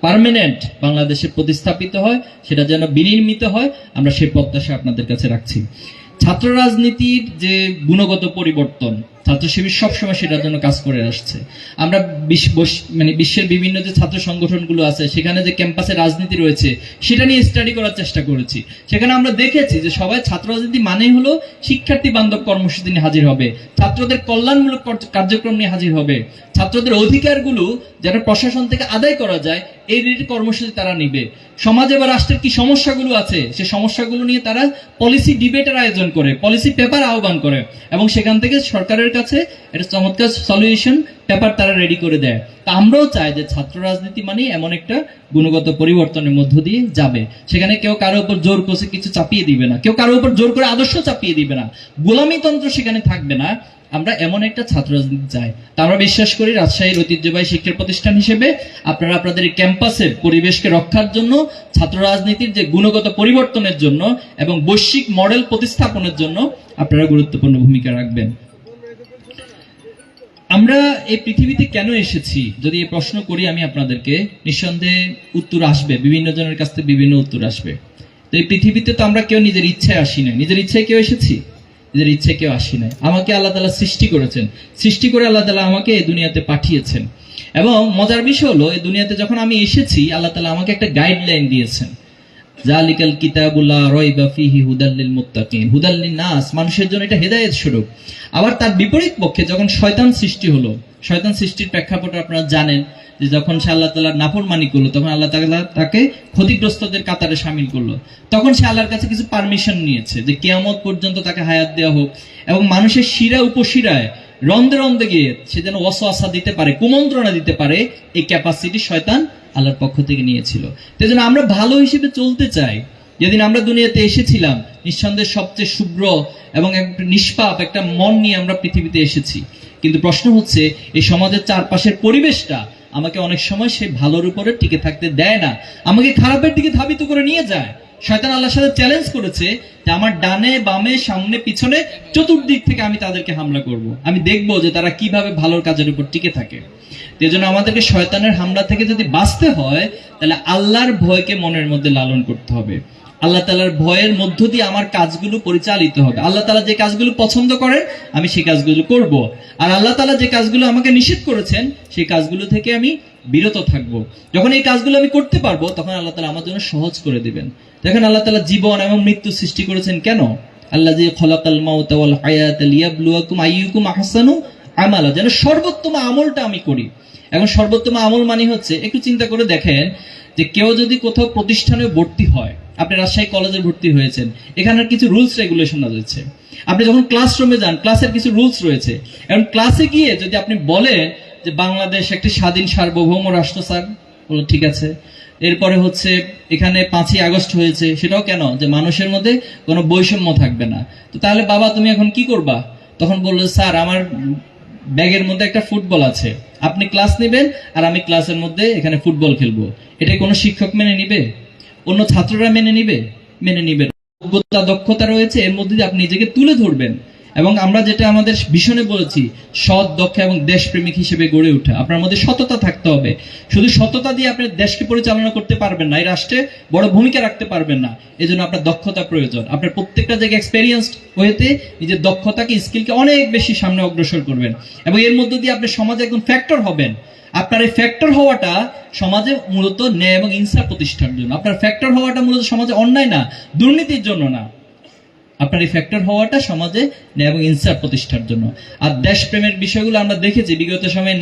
পার্মানেন্ট বাংলাদেশে প্রতিস্থাপিত হয়, সেটা যেন বিনির্মিত হয়, আমরা সেই প্রত্যাশা আপনাদের কাছে রাখছি। ছাত্র রাজনীতির যে গুণগত পরিবর্তন, ছাত্র শিবির সবসময় সেটার জন্য কাজ করে আসছে। আমরা বিশ্বের বিভিন্ন যে ছাত্র সংগঠনগুলো আছে, সেখানে যে ক্যাম্পাসে রাজনীতি রয়েছে সেটা নিয়ে স্টাডি করার চেষ্টা করেছি। সেখানে আমরা দেখেছি যে সবাই ছাত্র রাজনীতি মানে হলো শিক্ষার্থী বান্ধব কর্মসূচি নিয়ে হাজির হবে, ছাত্রদের কল্যাণমূলক কার্যক্রম নিয়ে হাজির হবে, ছাত্রদের অধিকারগুলো যেন প্রশাসন থেকে আদায় করা যায় এই কর্মসূচি তারা নিবে। সমাজে বা রাষ্ট্রের কি সমস্যাগুলো আছে সে সমস্যাগুলো নিয়ে তারা পলিসি ডিবেটের আয়োজন করে, পলিসি পেপার আহ্বান করে এবং সেখান থেকে সরকারের কাছে একটা চমৎকার সলিউশন পেপার তারা রেডি করে দেয়। তা আমরাও চাই যে ছাত্র রাজনীতি মানে এমন একটা গুণগত পরিবর্তনের মধ্য দিয়ে যাবে। সেখানে কেউ কারো উপর জোর করে কিছু চাপিয়ে দিবে না, কেউ কারো উপর জোর করে আদর্শ চাপিয়ে দিবে না, গোলামীতন্ত্র সেখানে থাকবে না। আমরা এমন একটা ছাত্র রাজনীতি চাই। তা আমরা বিশ্বাস করি রাজশাহীর ঐতিহ্যবাহী শিক্ষা প্রতিষ্ঠান হিসেবে আপনারা আপনাদের এই ক্যাম্পাসের পরিবেশকে রক্ষার জন্য, ছাত্র রাজনীতির যে গুণগত পরিবর্তনের জন্য এবং বৈশ্বিক মডেল প্রতিস্থাপনের জন্য আপনারা গুরুত্বপূর্ণ ভূমিকা রাখবেন। আমরা এই পৃথিবীতে কেন এসেছি যদি এই প্রশ্ন করি আমি আপনাদেরকে, নিঃসন্দেহে উত্তর আসবে, বিভিন্ন জনের কাছ থেকে বিভিন্ন উত্তর আসবে। তো এই পৃথিবীতে তো আমরা কেউ নিজের ইচ্ছায় আসি না, নিজের ইচ্ছায় কেউ এসেছি, নিজের ইচ্ছে কেউ আসি নাই। আমাকে আল্লাহ তাআলা সৃষ্টি করেছেন, সৃষ্টি করে আল্লাহ তাআলা আমাকে এই দুনিয়াতে পাঠিয়েছেন। এবং মজার বিষয় হলো এই দুনিয়াতে যখন আমি এসেছি আল্লাহ তাআলা আমাকে একটা গাইডলাইন দিয়েছেন, জালিকাল কিতাবুল লা রাইবা ফীহি হুদাল লিল মুত্তাকিন, হুদাল লিন নাস, মানুষের জন্য এটা হেদায়েত স্বরূপ। আবার তার বিপরীত পক্ষে যখন শয়তান সৃষ্টি হলো, শয়তান সৃষ্টির প্রেক্ষাপট আপনারা জানেন যে যখন সে আল্লাহ তাআলার নাফরমানি করলো তখন আল্লাহ তাআলা তাকে ক্ষতিগ্রস্তদের কাতারে শামিল করলো। তখন সে আল্লাহর কাছে কিছু পারমিশন নিয়েছে যে কিয়ামত পর্যন্ত তাকে হায়াত দেওয়া হোক এবং মানুষের শিরা উপশিরায় রন্ধে রন্ধে গিয়ে সে যেন ওয়াসওয়াসা দিতে পারে, কুমন্ত্রণা দিতে পারে, এই ক্যাপাসিটি শয়তান আল্লাহর পক্ষ থেকে নিয়েছিল। তো জন্য আমরা ভালো হিসেবে চলতে চাই। যেদিন আমরা দুনিয়াতে এসেছিলাম নিঃসন্দেহে সবচেয়ে শুভ্র এবং একটা নিষ্পাপ একটা মন নিয়ে আমরা পৃথিবীতে এসেছি। কিন্তু প্রশ্ন হচ্ছে এই সমাজের চারপাশের পরিবেশটা আমাকে অনেক সময় সেই ভালোর উপরে টিকে থাকতে দেয় না, আমাকে খারাপের দিকে ধাবিত করে নিয়ে যায়। শয়তান আল্লাহর সাথে চ্যালেঞ্জ করেছে যে আমার ডানে বামে সামনে পিছনে চতুর্দিক থেকে আমি তাদেরকে হামলা করব, আমি দেখবো যে তারা কিভাবে ভালোর কাজের উপর টিকে থাকে। এজন্য আমাদেরকে শয়তানের হামলা থেকে যদি বাঁচতে হয় তাহলে আল্লাহর ভয়কে মনের মধ্যে লালন করতে হবে, আল্লাহ তাআলার ভয়ের মধ্য দিয়ে আমার কাজগুলো পরিচালিত হবে। আল্লাহ তাআলা যে কাজগুলো পছন্দ করেন আমি সেই কাজগুলো করব, আর আল্লাহ তাআলা যে কাজগুলো আমাকে নিষেধ করেছেন সেই কাজগুলো থেকে আমি বিরত থাকব। যখন এই কাজগুলো আমি করতে পারবো তখন আল্লাহ তাআলা আমার জন্য সহজ করে দিবেন। দেখেন আল্লাহ তাআলা জীবন এবং মৃত্যু সৃষ্টি করেছেন কেন? আল্লাযী খালাকাল মাউতা ওয়াল হায়াতা লিয়াবলুয়াকুম আইয়ুকুম আহসানু আমালা, যেন সর্বোত্তম আমলটা আমি করি। এখন সর্বোত্তম আমল মানে হচ্ছে, একটু চিন্তা করে দেখেন যে কেউ যদি কোথাও প্রতিষ্ঠানে ভর্তি হয়, আপনি রাজশাহী কলেজে ভর্তি হয়েছেন, এখানের কিছু রুলস রেগুলেশন রয়েছে। আপনি যখন ক্লাসরুমে যান ক্লাসের কিছু রুলস রয়েছে। এখন ক্লাসে গিয়ে যদি আপনি বলেন যে বাংলাদেশ একটি স্বাধীন সার্বভৌম রাষ্ট্র, স্যার বলো ঠিক আছে। এরপরে হচ্ছে এখানে 5ই আগস্ট হয়েছে, সেটাও কেন? যে মানুষের মধ্যে কোনো বৈষম্য থাকবে না। তো তাহলে বাবা তুমি এখন কি করবা? তখন বললো স্যার আমার ব্যাগের মধ্যে একটা ফুটবল আছে, আপনি ক্লাস নেবেন আর আমি ক্লাসের মধ্যে এখানে ফুটবল খেলবো। এটা কোনো শিক্ষক মেনে নিবে? অন্য ছাত্ররা মেনে নিবে? মেনে নিবে। যোগ্যতা দক্ষতা রয়েছে, এর মধ্যে দিয়ে আপনি নিজেকে তুলে ধরবেন এবং আমরা যেটা আমাদের ভীষণে বলেছি, সৎ, দক্ষ এবং দেশপ্রেমিক হিসেবে গড়ে ওঠা। আপনার মধ্যে সততা থাকতে হবে। শুধু সততা দিয়ে আপনি দেশকে পরিচালনা করতে পারবেন না, এই রাষ্ট্রে বড় ভূমিকা রাখতে পারবেন না। এজন্য আপনার দক্ষতা প্রয়োজন। আপনার প্রত্যেকটা জায়গায় এক্সপেরিয়েন্সড হয়েতে নিজের দক্ষতাকে, স্কিলকে অনেক বেশি সামনে অগ্রসর করবেন এবং এর মধ্য দিয়ে আপনি সমাজে একজন ফ্যাক্টর হবেন। আপনার এই ফ্যাক্টর হওয়াটা সমাজে মূলত ন্যায় এবং ইনসাফ প্রতিষ্ঠার জন্য। আপনার ফ্যাক্টর হওয়াটা মূলত সমাজে অন্যায় না, দুর্নীতির জন্য না। আপনার এই ফ্যাক্টর হওয়াটা সমাজে ন্যায় এবং ইনসাফ প্রতিষ্ঠার জন্য। আর দেশপ্রেমের বিষয়গুলো আমরা দেখেছি বিগত সময়ে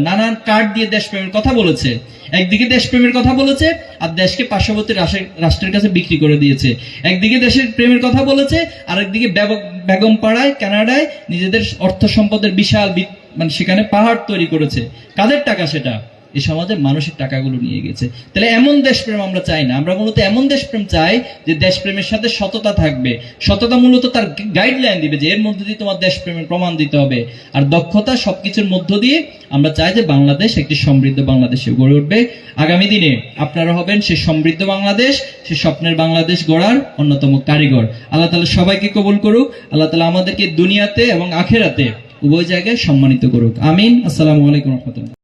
নানান কার্ড দিয়ে দেশপ্রেমের কথা বলেছে। একদিকে দেশপ্রেমের কথা বলেছে আর দেশকে পার্শ্ববর্তী রাষ্ট্রের কাছে বিক্রি করে দিয়েছে। একদিকে দেশের প্রেমের কথা বলেছে, আরেকদিকে বেগম পাড়ায় কানাডায় নিজেদের অর্থ সম্পদের বিশাল মানে সেখানে পাহাড় তৈরি করেছে। কাদের টাকা সেটা? এই সমাজের মানুষের টাকাগুলো নিয়ে গেছে। তাহলে এমন দেশপ্রেম আমরা চাই না। আমরা মূলত এমন দেশপ্রেম চাই যে দেশপ্রেমের সাথে সততা থাকবে। সততা মূলত তার গাইডলাইন দিবে যে এর মধ্যে দিয়ে তোমার দেশপ্রেমের প্রমাণ দিতে হবে। আর দক্ষতা সবকিছুর মধ্য দিয়ে আমরা চাই যে বাংলাদেশ একটি সমৃদ্ধ বাংলাদেশে গড়ে উঠবে। আগামী দিনে আপনারা হবেন সে সমৃদ্ধ বাংলাদেশ, সে স্বপ্নের বাংলাদেশ গড়ার অন্যতম কারিগর। আল্লাহ তাআলা সবাইকে কবুল করুক। আল্লাহ তাআলা আমাদেরকে দুনিয়াতে এবং আখিরাতে উভয় জায়গায় সম্মানিত করুক। আমিন। আসসালামু আলাইকুম ওয়া রাহমাতুল্লাহ।